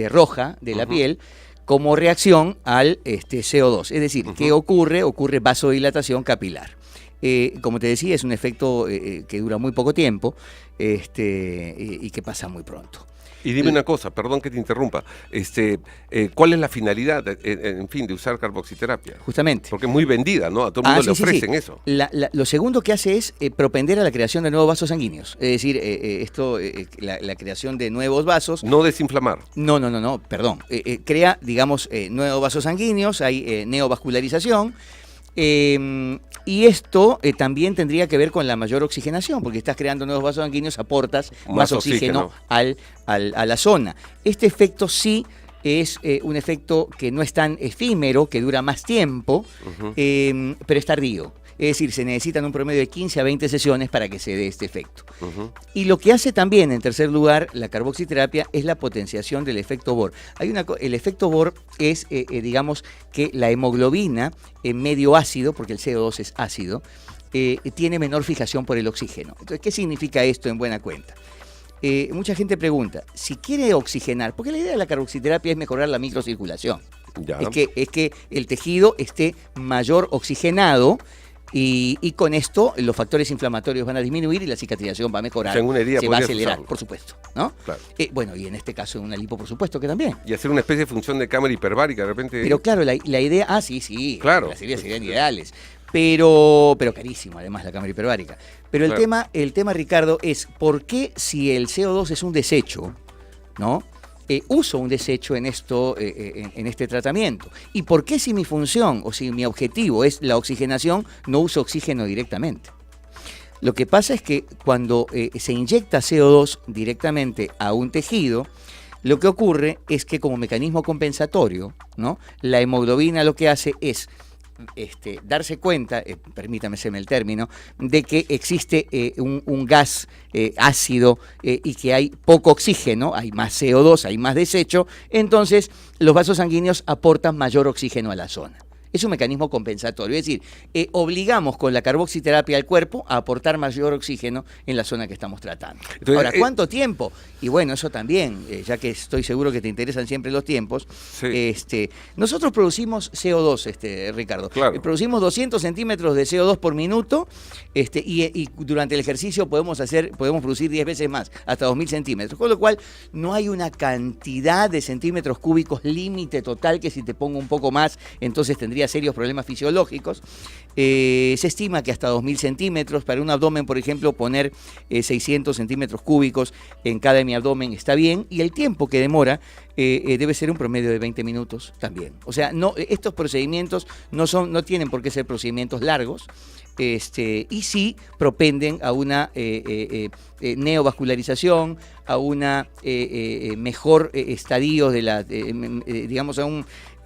C: roja de la piel como reacción al CO2. Es decir, ¿qué ocurre? Ocurre vasodilatación capilar. Como te decía, es un efecto que dura muy poco tiempo y que pasa muy pronto.
B: Y dime una cosa, perdón que te interrumpa, ¿cuál es la finalidad, en fin, de usar carboxiterapia?
C: Justamente.
B: Porque es muy vendida, ¿no? A todo el mundo le ofrecen eso.
C: Lo segundo que hace es propender a la creación de nuevos vasos sanguíneos. Es decir, la creación de nuevos vasos.
B: No desinflamar.
C: No, perdón. Crea, digamos, nuevos vasos sanguíneos, hay neovascularización. Y esto también tendría que ver con la mayor oxigenación, porque estás creando nuevos vasos sanguíneos, aportas más oxígeno a la zona. Este efecto sí es un efecto que no es tan efímero, que dura más tiempo, pero es tardío. Es decir, se necesitan un promedio de 15 a 20 sesiones para que se dé este efecto. Y lo que hace también, en tercer lugar, la carboxiterapia es la potenciación del efecto Bohr. El efecto Bohr es, digamos, que la hemoglobina en medio ácido, porque el CO2 es ácido, tiene menor fijación por el oxígeno. Entonces, ¿qué significa esto en buena cuenta? Mucha gente pregunta, si quiere oxigenar, porque la idea de la carboxiterapia es mejorar la microcirculación. Es que el tejido esté mayor oxigenado. Y con esto los factores inflamatorios van a disminuir y la cicatrización va a mejorar, se va a acelerar, por supuesto, ¿no? Claro. Bueno, y en este caso en una lipo, por supuesto que también.
B: Y hacer una especie de función de cámara hiperbárica, de repente.
C: Pero claro, la idea, sí,
B: claro,
C: las ideas serían ideales, pero carísimo además la cámara hiperbárica. Pero el tema, Ricardo, es ¿por qué si el CO2 es un desecho, ¿no? Uso un desecho en este tratamiento? ¿Y por qué si mi función o si mi objetivo es la oxigenación, no uso oxígeno directamente? Lo que pasa es que cuando se inyecta CO2 directamente a un tejido, lo que ocurre es que como mecanismo compensatorio, ¿no? La hemoglobina lo que hace es darse cuenta, permítame el término, de que existe un gas ácido y que hay poco oxígeno, hay más CO2, hay más desecho, entonces los vasos sanguíneos aportan mayor oxígeno a la zona. Es un mecanismo compensatorio, es decir, obligamos con la carboxiterapia al cuerpo a aportar mayor oxígeno en la zona que estamos tratando. Entonces, ahora, ¿cuánto tiempo? Y bueno, eso también, ya que estoy seguro que te interesan siempre los tiempos, nosotros producimos CO2, Ricardo.
B: Claro.
C: Producimos 200 centímetros de CO2 por minuto y durante el ejercicio podemos producir 10 veces más, hasta 2000 centímetros, con lo cual no hay una cantidad de centímetros cúbicos límite total que si te pongo un poco más, entonces tendría serios problemas fisiológicos. Se estima que hasta 2000 centímetros, para un abdomen, por ejemplo, poner 600 centímetros cúbicos en cada hemiabdomen está bien, y el tiempo que demora debe ser un promedio de 20 minutos también. O sea, estos procedimientos no tienen por qué ser procedimientos largos, y sí propenden a una neovascularización, a una mejor estadio de la, digamos, a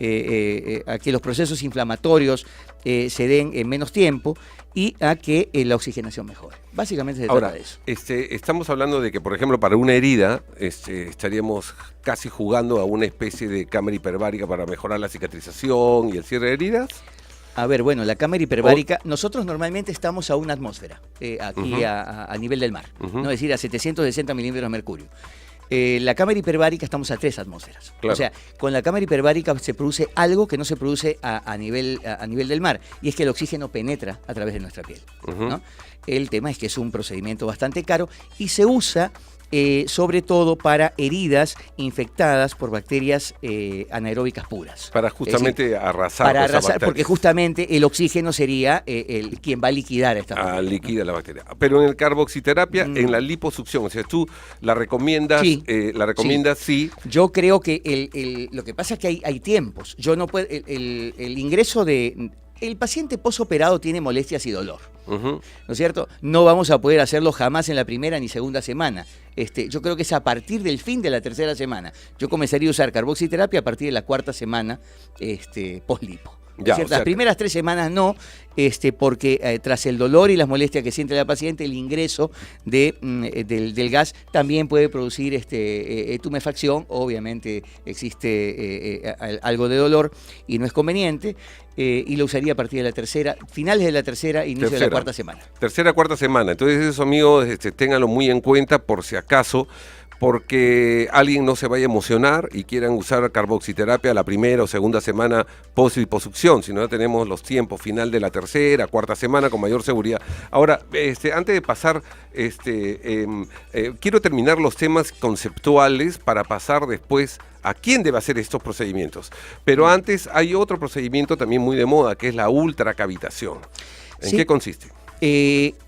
C: que los procesos inflamatorios se den en menos tiempo y a que la oxigenación mejore. Básicamente se trata de eso.
B: Estamos hablando de que, por ejemplo, para una herida estaríamos casi jugando a una especie de cámara hiperbárica para mejorar la cicatrización y el cierre de heridas.
C: A ver, bueno, la cámara hiperbárica, nosotros normalmente estamos a una atmósfera, aquí a nivel del mar, ¿no? Es decir, a 760 milímetros de mercurio. La cámara hiperbárica estamos a 3 atmósferas.
B: Claro.
C: O sea, con la cámara hiperbárica se produce algo que no se produce a nivel del mar, y es que el oxígeno penetra a través de nuestra piel, ¿no? El tema es que es un procedimiento bastante caro y se usa sobre todo para heridas infectadas por bacterias anaeróbicas puras.
B: Para justamente arrasar.
C: Para
B: con esas
C: arrasar,
B: bacterias.
C: porque justamente el oxígeno sería quien va a liquidar a esta bacteria.
B: Liquida la bacteria. Pero en el carboxiterapia, en la liposucción, o sea, tú la recomiendas,
C: Sí.
B: Sí.
C: Yo creo que lo que pasa es que hay tiempos. Yo no puedo, el ingreso de... El paciente posoperado tiene molestias y dolor, ¿no es cierto? No vamos a poder hacerlo jamás en la primera ni segunda semana. Yo creo que es a partir del fin de la tercera semana. Yo comenzaría a usar carboxiterapia a partir de la 4ª semana post-lipo.
B: Ya,
C: Las primeras 3 semanas no, porque tras el dolor y las molestias que siente la paciente, el ingreso del gas también puede producir tumefacción. Obviamente existe algo de dolor y no es conveniente, y lo usaría a partir de la finales de la tercera, inicio de la 4ª semana.
B: Tercera, 4ª semana. Entonces eso, amigos, ténganlo muy en cuenta por si acaso, porque alguien no se vaya a emocionar y quieran usar carboxiterapia la primera o segunda semana post-liposucción, sino ya tenemos los tiempos final de la tercera, 4ª semana con mayor seguridad. Ahora, antes de pasar, quiero terminar los temas conceptuales para pasar después a quién debe hacer estos procedimientos. Pero antes hay otro procedimiento también muy de moda, que es la ultracavitación. ¿En qué consiste?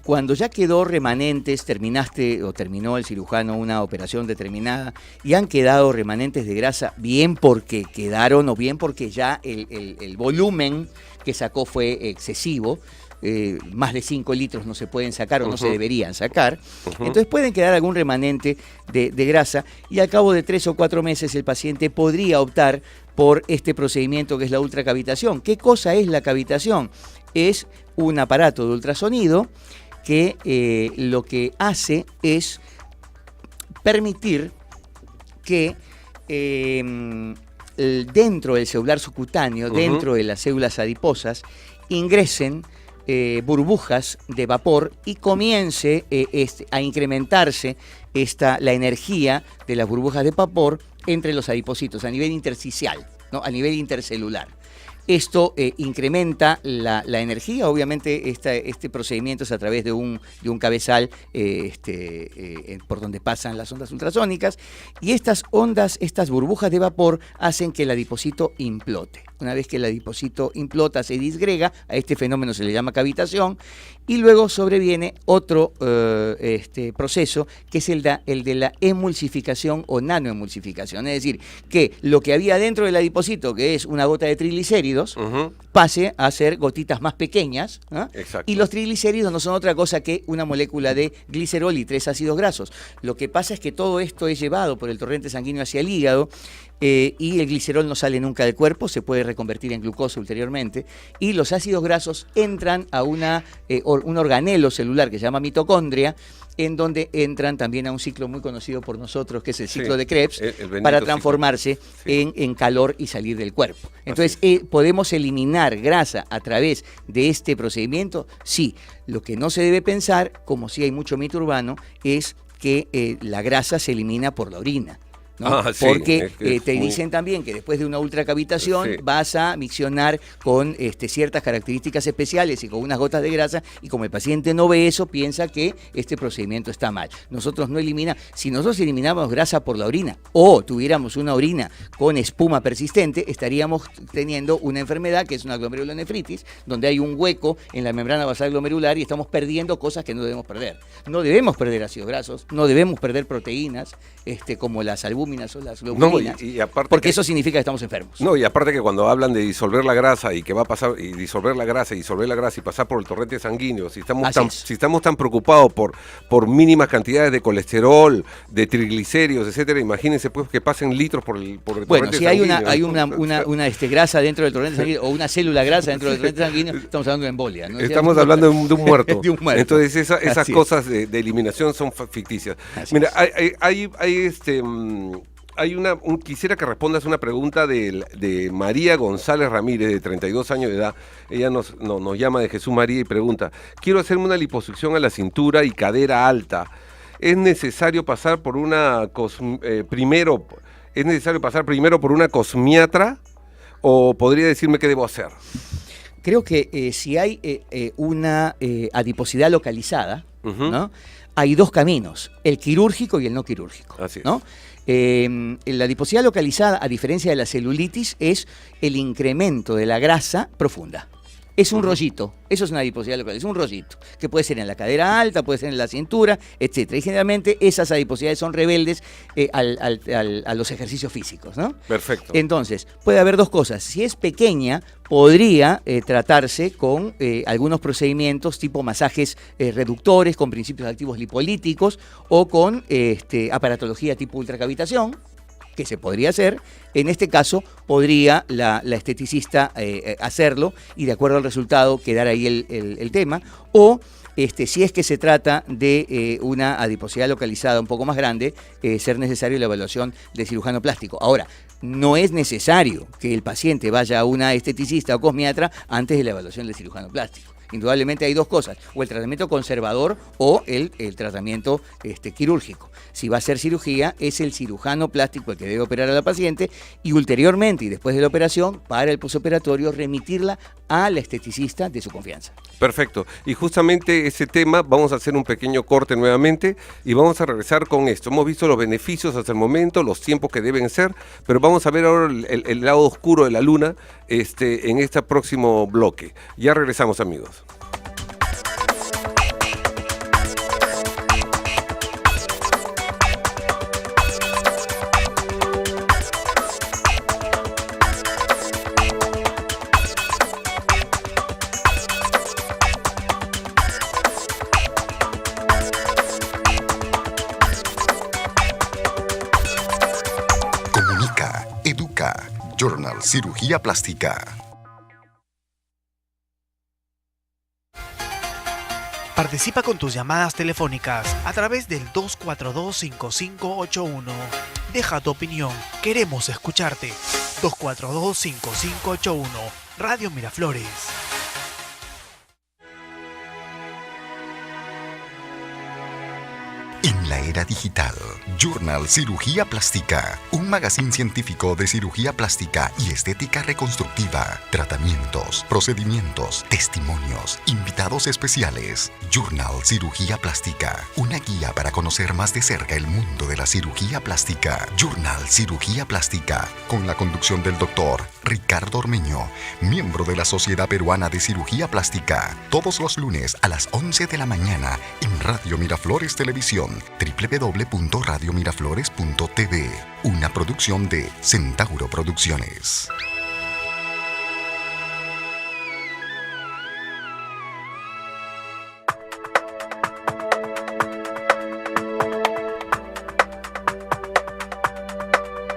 C: Cuando ya quedó remanentes, terminó el cirujano una operación determinada y han quedado remanentes de grasa, bien porque quedaron o bien porque ya el volumen que sacó fue excesivo, más de 5 litros no se pueden sacar o no se deberían sacar, entonces pueden quedar algún remanente de grasa y al cabo de 3 o 4 meses el paciente podría optar por este procedimiento que es la ultracavitación. ¿Qué cosa es la cavitación? Es un aparato de ultrasonido que lo que hace es permitir que dentro del celular subcutáneo, dentro de las células adiposas, ingresen burbujas de vapor y comience a incrementarse la energía de las burbujas de vapor entre los adipocitos a nivel intersticial, ¿no? A nivel intercelular. Esto incrementa la energía. Obviamente este procedimiento es a través de un cabezal por donde pasan las ondas ultrasónicas, y estas burbujas de vapor hacen que el adipocito implote. Una vez que el adipocito implota, se disgrega, a este fenómeno se le llama cavitación, y luego sobreviene otro proceso que es el de la emulsificación o nanoemulsificación. Es decir, que lo que había dentro del adipocito, que es una gota de triglicéridos, pase a ser gotitas más pequeñas, ¿no? Y los triglicéridos no son otra cosa que una molécula de glicerol y 3 ácidos grasos. Lo que pasa es que todo esto es llevado por el torrente sanguíneo hacia el hígado, y el glicerol no sale nunca del cuerpo, se puede reconvertir en glucosa ulteriormente, y los ácidos grasos entran a un organelo celular que se llama mitocondria, en donde entran también a un ciclo muy conocido por nosotros, que es el ciclo de Krebs, para transformarse en calor y salir del cuerpo. Entonces, ¿podemos eliminar grasa a través de este procedimiento? Sí. Lo que no se debe pensar, como sí hay mucho mito urbano, es que la grasa se elimina por la orina, ¿no? Porque te dicen también que después de una ultracavitación vas a miccionar con ciertas características especiales y con unas gotas de grasa, y como el paciente no ve eso, piensa que este procedimiento está mal. Nosotros no eliminamos. Si nosotros elimináramos grasa por la orina o tuviéramos una orina con espuma persistente, estaríamos teniendo una enfermedad que es una glomerulonefritis, donde hay un hueco en la membrana basal glomerular y estamos perdiendo cosas que no debemos perder. No debemos perder ácidos grasos, no debemos perder proteínas, como las albúminas o las globulinas, porque eso significa que estamos enfermos.
B: No, y aparte que cuando hablan de disolver la grasa y que va a pasar, y disolver la grasa y pasar por el torrente sanguíneo, si estamos tan preocupados por mínimas cantidades de colesterol, de triglicéridos, etcétera, imagínense pues que pasen litros por el torrente sanguíneo.
C: Hay una grasa dentro del torrente sanguíneo, o una célula grasa dentro del torrente sanguíneo, estamos hablando de embolia, ¿no?
B: Estamos hablando de un muerto.
C: De un muerto.
B: Entonces esas cosas de eliminación son ficticias. Mira, quisiera que respondas una pregunta de María González Ramírez, de 32 años de edad. Ella nos llama de Jesús María y pregunta: quiero hacerme una liposucción a la cintura y cadera alta. ¿es necesario pasar por primero por una cosmiatra o podría decirme qué debo hacer?
C: Creo que si hay una adiposidad localizada, ¿no? Hay dos caminos, el quirúrgico y el no quirúrgico.
B: Así es.
C: ¿No? La adiposidad localizada, a diferencia de la celulitis, es el incremento de la grasa profunda. Es un rollito, eso es una adiposidad local, es un rollito, que puede ser en la cadera alta, puede ser en la cintura, etc. Y generalmente esas adiposidades son rebeldes a los ejercicios físicos, ¿no?
B: Perfecto.
C: Entonces, puede haber dos cosas. Si es pequeña, podría tratarse con algunos procedimientos tipo masajes reductores con principios activos lipolíticos o con aparatología tipo ultracavitación, que se podría hacer. En este caso, podría la esteticista hacerlo y de acuerdo al resultado quedar ahí el tema. O si es que se trata de una adiposidad localizada un poco más grande, ser necesario la evaluación del cirujano plástico. Ahora, no es necesario que el paciente vaya a una esteticista o cosmiatra antes de la evaluación del cirujano plástico. Indudablemente hay dos cosas, o el tratamiento conservador o el tratamiento quirúrgico. Si va a ser cirugía, es el cirujano plástico el que debe operar a la paciente y ulteriormente y después de la operación, para el posoperatorio, remitirla a la esteticista de su confianza.
B: Perfecto. Y justamente ese tema, vamos a hacer un pequeño corte nuevamente y vamos a regresar con esto. Hemos visto los beneficios hasta el momento, los tiempos que deben ser, pero vamos a ver ahora el lado oscuro de la luna en este próximo bloque. Ya regresamos, amigos.
A: Journal Cirugía Plástica.
D: Participa con tus llamadas telefónicas a través del 242-5581. Deja tu opinión, queremos escucharte. 242-5581, Radio Miraflores.
A: En la era digital, Journal Cirugía Plástica, un magazine científico de cirugía plástica y estética reconstructiva, tratamientos, procedimientos, testimonios, invitados especiales. Journal Cirugía Plástica, una guía para conocer más de cerca el mundo de la cirugía plástica. Journal Cirugía Plástica, con la conducción del doctor Ricardo Ormeño, miembro de la Sociedad Peruana de Cirugía Plástica, todos los lunes a las 11 de la mañana en Radio Miraflores Televisión, www.radiomiraflores.tv, una producción de Centauro Producciones.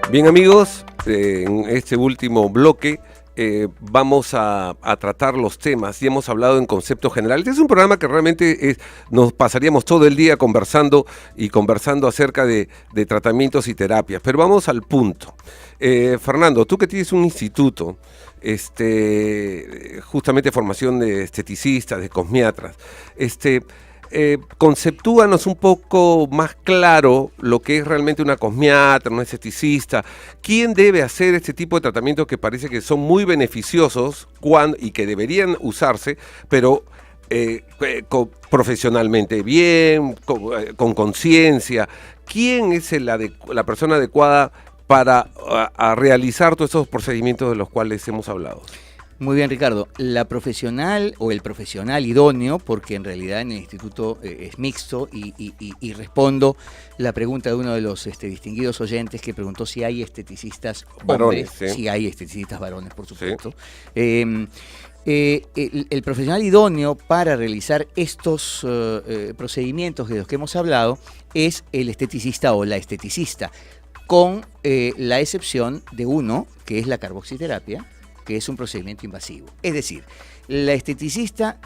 B: Bien, amigos, en este último bloque vamos a tratar los temas y hemos hablado en conceptos generales. Es un programa que realmente nos pasaríamos todo el día conversando acerca de tratamientos y terapias, pero vamos al punto. Fernando, tú que tienes un instituto, justamente formación de esteticistas, de cosmiatras, conceptúanos un poco más claro lo que es realmente una cosmiatra, un esteticista. ¿Quién debe hacer este tipo de tratamientos que parece que son muy beneficiosos y que deberían usarse, pero profesionalmente bien, con conciencia? ¿Quién es la persona adecuada para realizar todos esos procedimientos de los cuales hemos hablado?
C: Muy bien, Ricardo. La profesional o el profesional idóneo, porque en realidad en el instituto es mixto y respondo la pregunta de uno de los distinguidos oyentes que preguntó si hay esteticistas
B: varones,
C: hombres.
B: sí.
C: Sí hay esteticistas varones, por supuesto.
B: Sí.
C: El profesional idóneo para realizar estos procedimientos de los que hemos hablado es el esteticista o la esteticista, con la excepción de uno, que es la carboxiterapia, que es un procedimiento invasivo. Es decir, la esteticista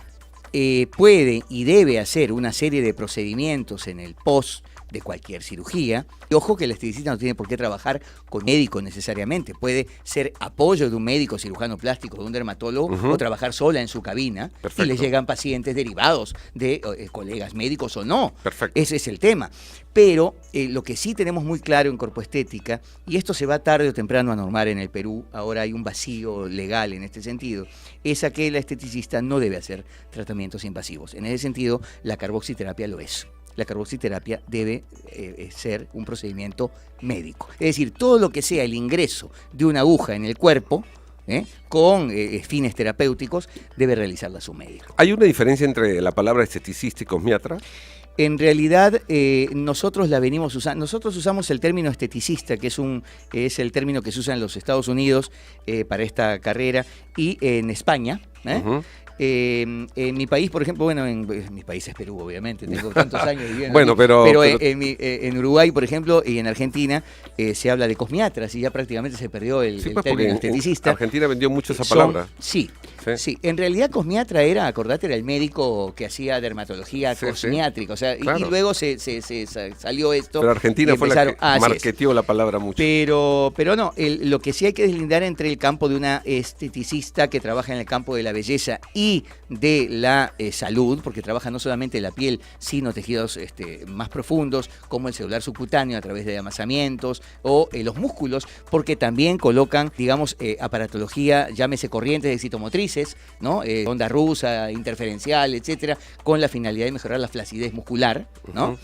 C: puede y debe hacer una serie de procedimientos en el post de cualquier cirugía. Y ojo que el esteticista no tiene por qué trabajar con médico necesariamente, puede ser apoyo de un médico cirujano plástico, de un dermatólogo, o trabajar sola en su cabina.
B: Perfecto.
C: Y le llegan pacientes derivados de colegas médicos o no.
B: Perfecto.
C: Ese es el tema. Pero lo que sí tenemos muy claro en Corpoestética, y esto se va tarde o temprano a normar en el Perú, ahora hay un vacío legal en este sentido, es a que la esteticista no debe hacer tratamientos invasivos. En ese sentido, la carboxiterapia lo es. La carboxiterapia debe ser un procedimiento médico. Es decir, todo lo que sea el ingreso de una aguja en el cuerpo, con fines terapéuticos, debe realizarla su médico.
B: ¿Hay una diferencia entre la palabra esteticista y cosmiatra?
C: En realidad, nosotros la venimos usando. Nosotros usamos el término esteticista, que es el término que se usa en los Estados Unidos para esta carrera, y en España. En mi país, por ejemplo, mi país es Perú, obviamente, tengo tantos años viviendo.
B: Bueno,
C: aquí,
B: pero
C: en Uruguay, por ejemplo, y en Argentina, se habla de cosmiatras y ya prácticamente se perdió el término esteticista.
B: Argentina vendió mucho esa palabra.
C: Sí. En realidad cosmiatra era el médico que hacía dermatología cosmiátrica, o sea, claro. Y luego se salió esto.
B: Pero Argentina fue la que marketeó la palabra mucho.
C: Pero no, lo que sí hay que deslindar entre el campo de una esteticista que trabaja en el campo de la belleza y de la salud, porque trabaja no solamente la piel, sino tejidos más profundos, como el celular subcutáneo a través de amasamientos, o los músculos, porque también colocan, digamos, aparatología, llámese corrientes de citomotrices, ¿no? Onda rusa, interferencial, etcétera, con la finalidad de mejorar la flacidez muscular, ¿no?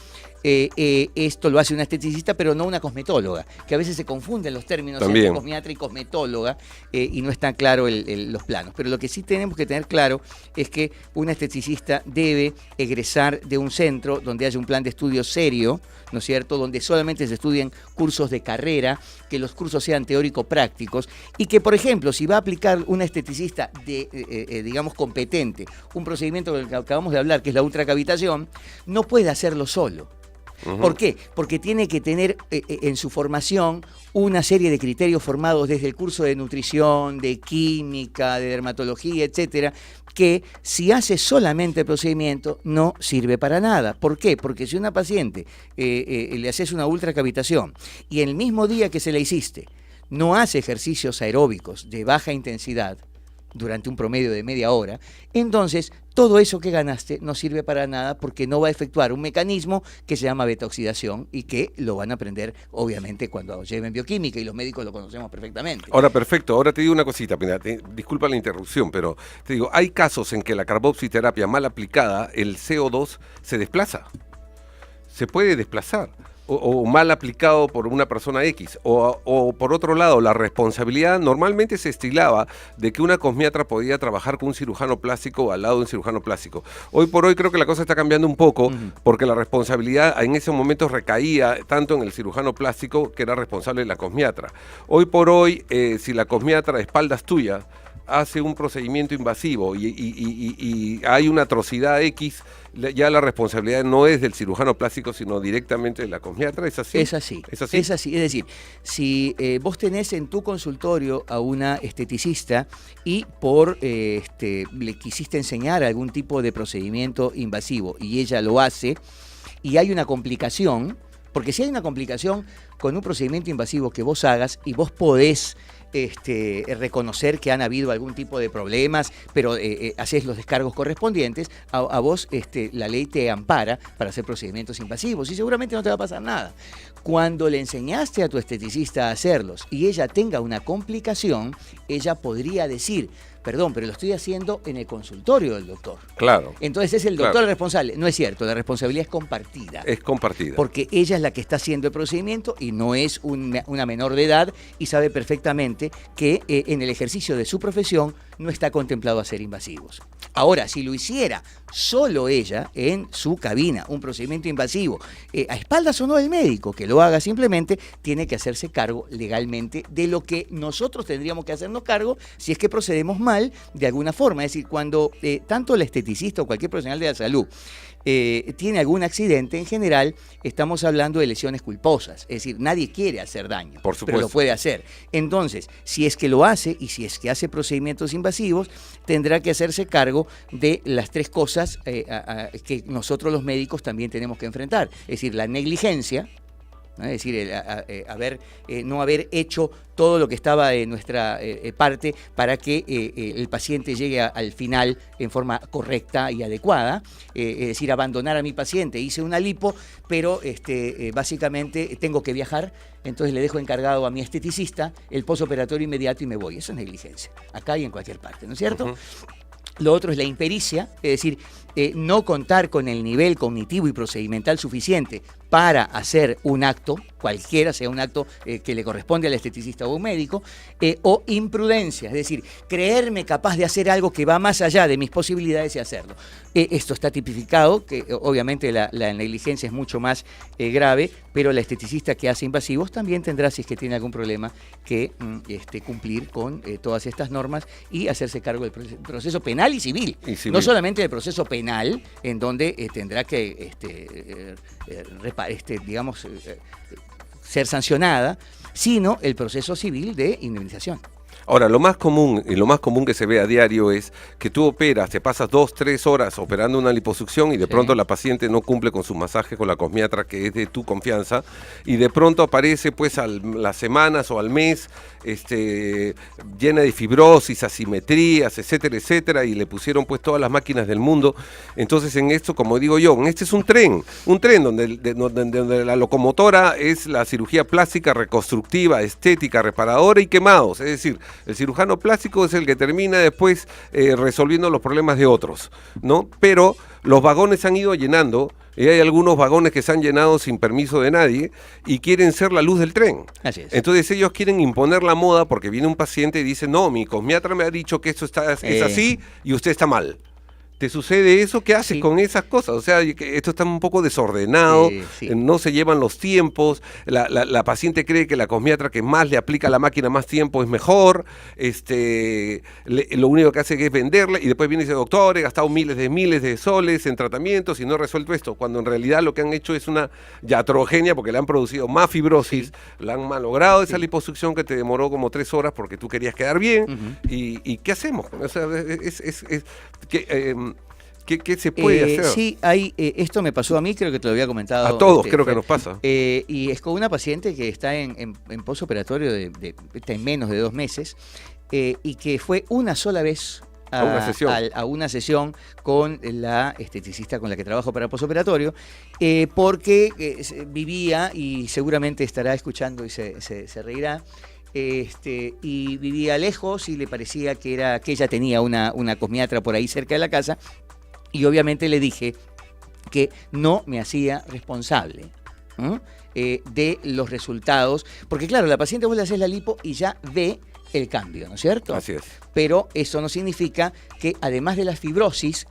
C: Esto lo hace una esteticista, pero no una cosmetóloga, que a veces se confunden los términos entre cosmiatra y cosmetóloga, y no están claros los planos. Pero lo que sí tenemos que tener claro es que una esteticista debe egresar de un centro donde haya un plan de estudio serio, ¿no es cierto?, donde solamente se estudien cursos de carrera, que los cursos sean teórico-prácticos, y que, por ejemplo, si va a aplicar una esteticista digamos, competente, un procedimiento del que acabamos de hablar, que es la ultracavitación, no puede hacerlo solo. ¿Por qué? Porque tiene que tener en su formación una serie de criterios formados desde el curso de nutrición, de química, de dermatología, etcétera, que si hace solamente el procedimiento no sirve para nada. ¿Por qué? Porque si una paciente le haces una ultracavitación y el mismo día que se la hiciste no hace ejercicios aeróbicos de baja intensidad durante un promedio de media hora, entonces todo eso que ganaste no sirve para nada porque no va a efectuar un mecanismo que se llama beta-oxidación y que lo van a aprender obviamente cuando lleven bioquímica y los médicos lo conocemos perfectamente.
B: Ahora, perfecto, ahora te digo una cosita, mira, disculpa la interrupción, pero te digo, hay casos en que la carboxiterapia mal aplicada, el CO2 se desplaza, se puede desplazar. O mal aplicado por una persona X, o por otro lado, la responsabilidad normalmente se estilaba de que una cosmiatra podía trabajar con un cirujano plástico al lado de un cirujano plástico. Hoy por hoy creo que la cosa está cambiando un poco, porque la responsabilidad en ese momento recaía tanto en el cirujano plástico, que era responsable de la cosmiatra. Hoy por hoy, si la cosmiatra, espaldas tuyas, hace un procedimiento invasivo y hay una atrocidad X, ya la responsabilidad no es del cirujano plástico, sino directamente de la cosmiatra. ¿Es así?
C: Es así. ¿Es así? Es así. Es decir, si vos tenés en tu consultorio a una esteticista y le quisiste enseñar algún tipo de procedimiento invasivo y ella lo hace y hay una complicación, porque si hay una complicación con un procedimiento invasivo que vos hagas y vos podés reconocer que han habido algún tipo de problemas, pero haces los descargos correspondientes, a vos la ley te ampara para hacer procedimientos invasivos y seguramente no te va a pasar nada. Cuando le enseñaste a tu esteticista a hacerlos y ella tenga una complicación, ella podría decir: perdón, pero lo estoy haciendo en el consultorio del doctor.
B: Claro.
C: Entonces es el doctor el responsable. No es cierto, la responsabilidad es compartida.
B: Es compartida.
C: Porque ella es la que está haciendo el procedimiento y no es una menor de edad y sabe perfectamente que en el ejercicio de su profesión no está contemplado hacer invasivos. Ahora, si lo hiciera solo ella en su cabina, un procedimiento invasivo, a espaldas o no del médico, que lo haga simplemente, tiene que hacerse cargo legalmente de lo que nosotros tendríamos que hacernos cargo si es que procedemos mal de alguna forma. Es decir, cuando tanto el esteticista o cualquier profesional de la salud tiene algún accidente, en general estamos hablando de lesiones culposas, es decir, nadie quiere hacer daño,
B: por supuesto,
C: pero lo puede hacer. Entonces, si es que lo hace y si es que hace procedimientos invasivos, invasivos, tendrá que hacerse cargo de las tres cosas que nosotros los médicos también tenemos que enfrentar. Es decir, la negligencia, ¿no? Es decir, no haber hecho todo lo que estaba de nuestra parte para que el paciente llegue al final en forma correcta y adecuada. Es decir, abandonar a mi paciente. Hice una lipo, pero básicamente tengo que viajar, entonces le dejo encargado a mi esteticista el posoperatorio inmediato y me voy. Eso es negligencia, acá y en cualquier parte, ¿no es cierto?
B: Uh-huh.
C: Lo otro es la impericia, es decir, no contar con el nivel cognitivo y procedimental suficiente para hacer un acto, cualquiera sea un acto que le corresponde al esteticista o un médico, o imprudencia, es decir, creerme capaz de hacer algo que va más allá de mis posibilidades y hacerlo. Esto está tipificado, que obviamente la negligencia es mucho más grave, pero la esteticista que hace invasivos también tendrá, si es que tiene algún problema, que cumplir con todas estas normas y hacerse cargo del proceso penal y civil. No solamente del proceso penal, en donde tendrá que ser sancionada, sino el proceso civil de indemnización.
B: Ahora, lo más común que se ve a diario es que tú operas, te pasas 2-3 horas operando una liposucción y de pronto la paciente no cumple con su masaje con la cosmiatra, que es de tu confianza, y de pronto aparece pues a las semanas o al mes llena de fibrosis, asimetrías, etcétera, etcétera, y le pusieron pues todas las máquinas del mundo. Entonces en esto, como digo yo, este es un tren donde la locomotora es la cirugía plástica, reconstructiva, estética, reparadora y quemados, es decir, el cirujano plástico es el que termina después resolviendo los problemas de otros, ¿no? Pero los vagones se han ido llenando y hay algunos vagones que se han llenado sin permiso de nadie y quieren ser la luz del tren.
C: Así es.
B: Entonces ellos quieren imponer la moda porque viene un paciente y dice, no, mi cosmiatra me ha dicho que esto es así y usted está mal. ¿Te sucede eso? ¿Qué haces con esas cosas? O sea, esto está un poco desordenado, no se llevan los tiempos, la paciente cree que la cosmiatra que más le aplica a la máquina más tiempo es mejor, lo único que hace es venderle y después viene y dice, doctor, he gastado miles de soles en tratamientos y no he resuelto esto, cuando en realidad lo que han hecho es una iatrogenia porque le han producido más fibrosis, le han malogrado esa liposucción que te demoró como 3 horas porque tú querías quedar bien, y ¿qué hacemos? O sea, ¿Qué se puede hacer?
C: Sí, esto me pasó a mí, creo que te lo había comentado.
B: A todos creo que nos pasa.
C: Y es con una paciente que está en posoperatorio está en menos de 2 meses, y que fue una sola vez a una sesión con la esteticista con la que trabajo para posoperatorio, porque vivía, y seguramente estará escuchando y se reirá, y vivía lejos y le parecía que ella tenía una cosmiatra por ahí cerca de la casa, y obviamente le dije que no me hacía responsable de los resultados, porque claro, la paciente vos le haces la lipo y ya ve el cambio, ¿no es cierto?
B: Así es.
C: Pero eso no significa que además de la fibrosis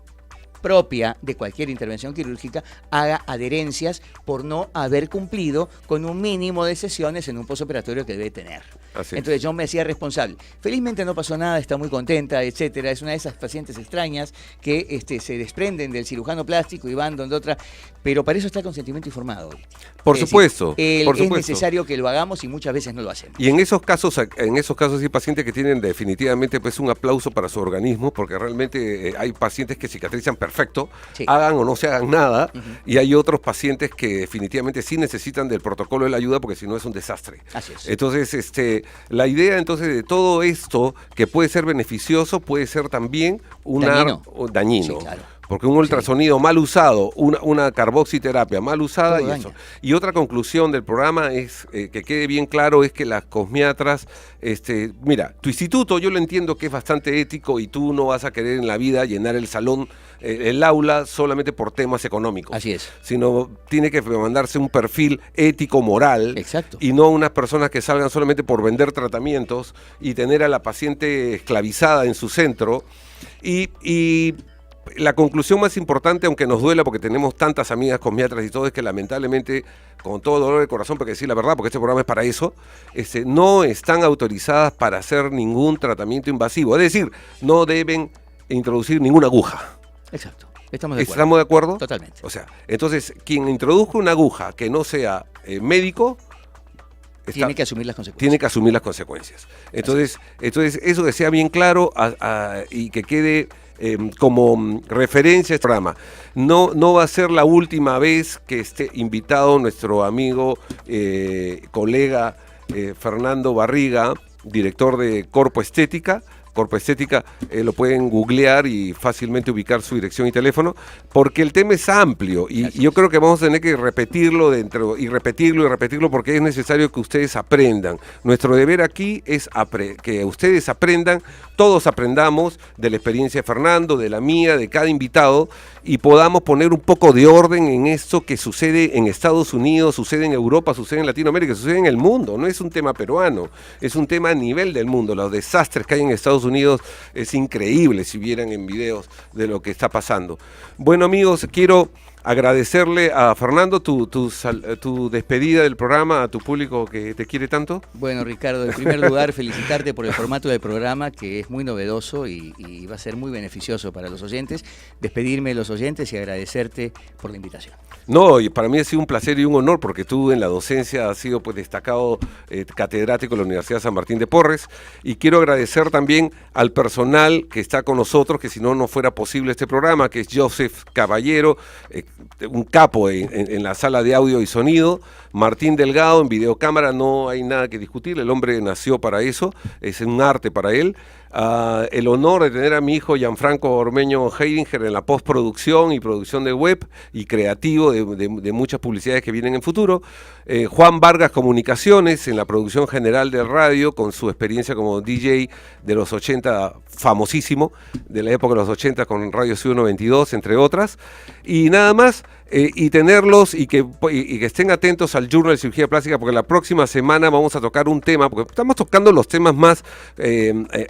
C: propia de cualquier intervención quirúrgica, haga adherencias por no haber cumplido con un mínimo de sesiones en un posoperatorio que debe tener. Entonces yo me hacía responsable. Felizmente no pasó nada, está muy contenta, etcétera. Es una de esas pacientes extrañas que se desprenden del cirujano plástico y van donde otra, pero para eso está el consentimiento informado.
B: Por supuesto.
C: Es necesario que lo hagamos y muchas veces no lo hacemos.
B: Y en esos casos hay pacientes que tienen definitivamente pues un aplauso para su organismo, porque realmente hay pacientes que cicatrizan perfecto, hagan o no se hagan nada, y hay otros pacientes que definitivamente sí necesitan del protocolo de la ayuda porque si no es un desastre.
C: Así es.
B: Entonces, la idea entonces de todo esto, que puede ser beneficioso, puede ser también dañino.
C: Sí, claro.
B: Porque un ultrasonido mal usado, una carboxiterapia mal usada y eso. Y otra conclusión del programa es, que quede bien claro, es que las cosmiatras, mira, tu instituto yo lo entiendo que es bastante ético y tú no vas a querer en la vida llenar el salón, el aula solamente por temas económicos.
C: Así es.
B: Sino tiene que mandarse un perfil ético-moral.
C: Exacto.
B: Y no unas personas que salgan solamente por vender tratamientos y tener a la paciente esclavizada en su centro. Y la conclusión más importante, aunque nos duela porque tenemos tantas amigas cosmiatras y todo, es que lamentablemente, con todo dolor de corazón, porque decir la verdad, porque este programa es para eso, no están autorizadas para hacer ningún tratamiento invasivo. Es decir, no deben introducir ninguna aguja.
C: Exacto. Estamos de acuerdo.
B: ¿Estamos de acuerdo?
C: Totalmente.
B: O sea, entonces, quien introduzca una aguja que no sea médico,
C: tiene que asumir las consecuencias.
B: Tiene que asumir las consecuencias. Entonces eso que sea bien claro y que quede como referencia este programa. No va a ser la última vez que esté invitado nuestro amigo, colega Fernando Barriga, director de Corpo Estética. Corpo Estética, lo pueden googlear y fácilmente ubicar su dirección y teléfono, porque el tema es amplio y yo creo que vamos a tener que repetirlo y repetirlo porque es necesario que ustedes aprendan. Nuestro deber aquí es que ustedes aprendan, todos aprendamos de la experiencia de Fernando, de la mía, de cada invitado, y podamos poner un poco de orden en esto que sucede en Estados Unidos, sucede en Europa, sucede en Latinoamérica, sucede en el mundo. No es un tema peruano, es un tema a nivel del mundo. Los desastres que hay en Estados Unidos es increíble si vieran en videos de lo que está pasando. Bueno, amigos, quiero agradecerle a Fernando tu despedida del programa, a tu público que te quiere tanto.
C: Bueno, Ricardo, en primer lugar, felicitarte por el formato del programa, que es muy novedoso y va a ser muy beneficioso para los oyentes. Despedirme de los oyentes y agradecerte por la invitación.
B: No, y para mí ha sido un placer y un honor, porque tú en la docencia has sido pues destacado catedrático de la Universidad San Martín de Porres, y quiero agradecer también al personal que está con nosotros, que si no fuera posible este programa, que es Joseph Caballero, un capo en la sala de audio y sonido, Martín Delgado en videocámara, no hay nada que discutir, el hombre nació para eso, es un arte para él. El honor de tener a mi hijo Gianfranco Ormeño Heidinger en la postproducción y producción de web y creativo de muchas publicidades que vienen en futuro. Juan Vargas Comunicaciones en la producción general de radio, con su experiencia como DJ de los 80, famosísimo, de la época de los 80 con Radio Ciudad 92, entre otras. Y nada más, y tenerlos y que estén atentos al Journal de Cirugía Plástica, porque la próxima semana vamos a tocar un tema, porque estamos tocando los temas más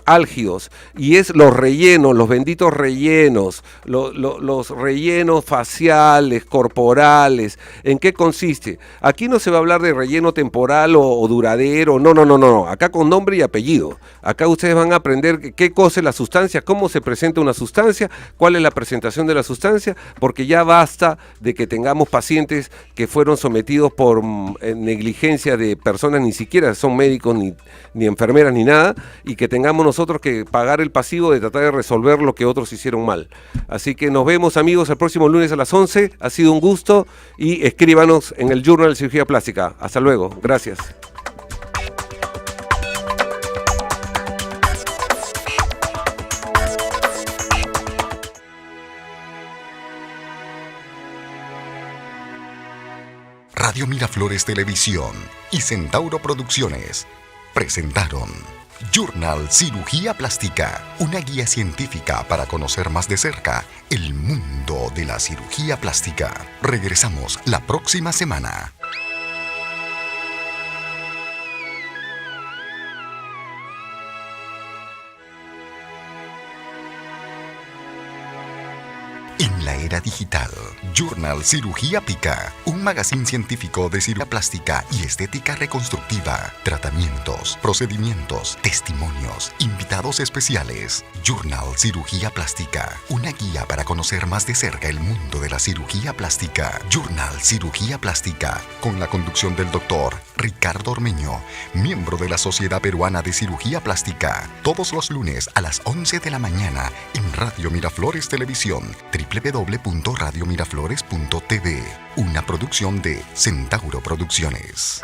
B: álgidos, y es los rellenos, los benditos rellenos, los rellenos faciales, corporales. ¿En qué consiste? Aquí no se va a hablar de relleno temporal o duradero, no, acá con nombre y apellido. Acá ustedes van a aprender qué cosa es la sustancia, cómo se presenta una sustancia, cuál es la presentación de la sustancia, porque ya basta de que tengamos pacientes que fueron sometidos por negligencia de personas, ni siquiera son médicos ni enfermeras ni nada, y que tengamos nosotros que pagar el pasivo de tratar de resolver lo que otros hicieron mal. Así que nos vemos, amigos, el próximo lunes a las 11. Ha sido un gusto, y escríbanos en el Journal de Cirugía Plástica. Hasta luego. Gracias.
A: Radio Miraflores Televisión y Centauro Producciones presentaron Journal Cirugía Plástica, una guía científica para conocer más de cerca el mundo de la cirugía plástica. Regresamos la próxima semana. En la era digital, Journal Cirugía Pica, un magazine científico de cirugía plástica y estética reconstructiva, tratamientos, procedimientos, testimonios, invitados especiales. Journal Cirugía Plástica, una guía para conocer más de cerca el mundo de la cirugía plástica. Journal Cirugía Plástica, con la conducción del doctor Ricardo Ormeño, miembro de la Sociedad Peruana de Cirugía Plástica, todos los lunes a las 11 de la mañana en Radio Miraflores Televisión, www.radiomiraflores.tv, una producción de Centauro Producciones.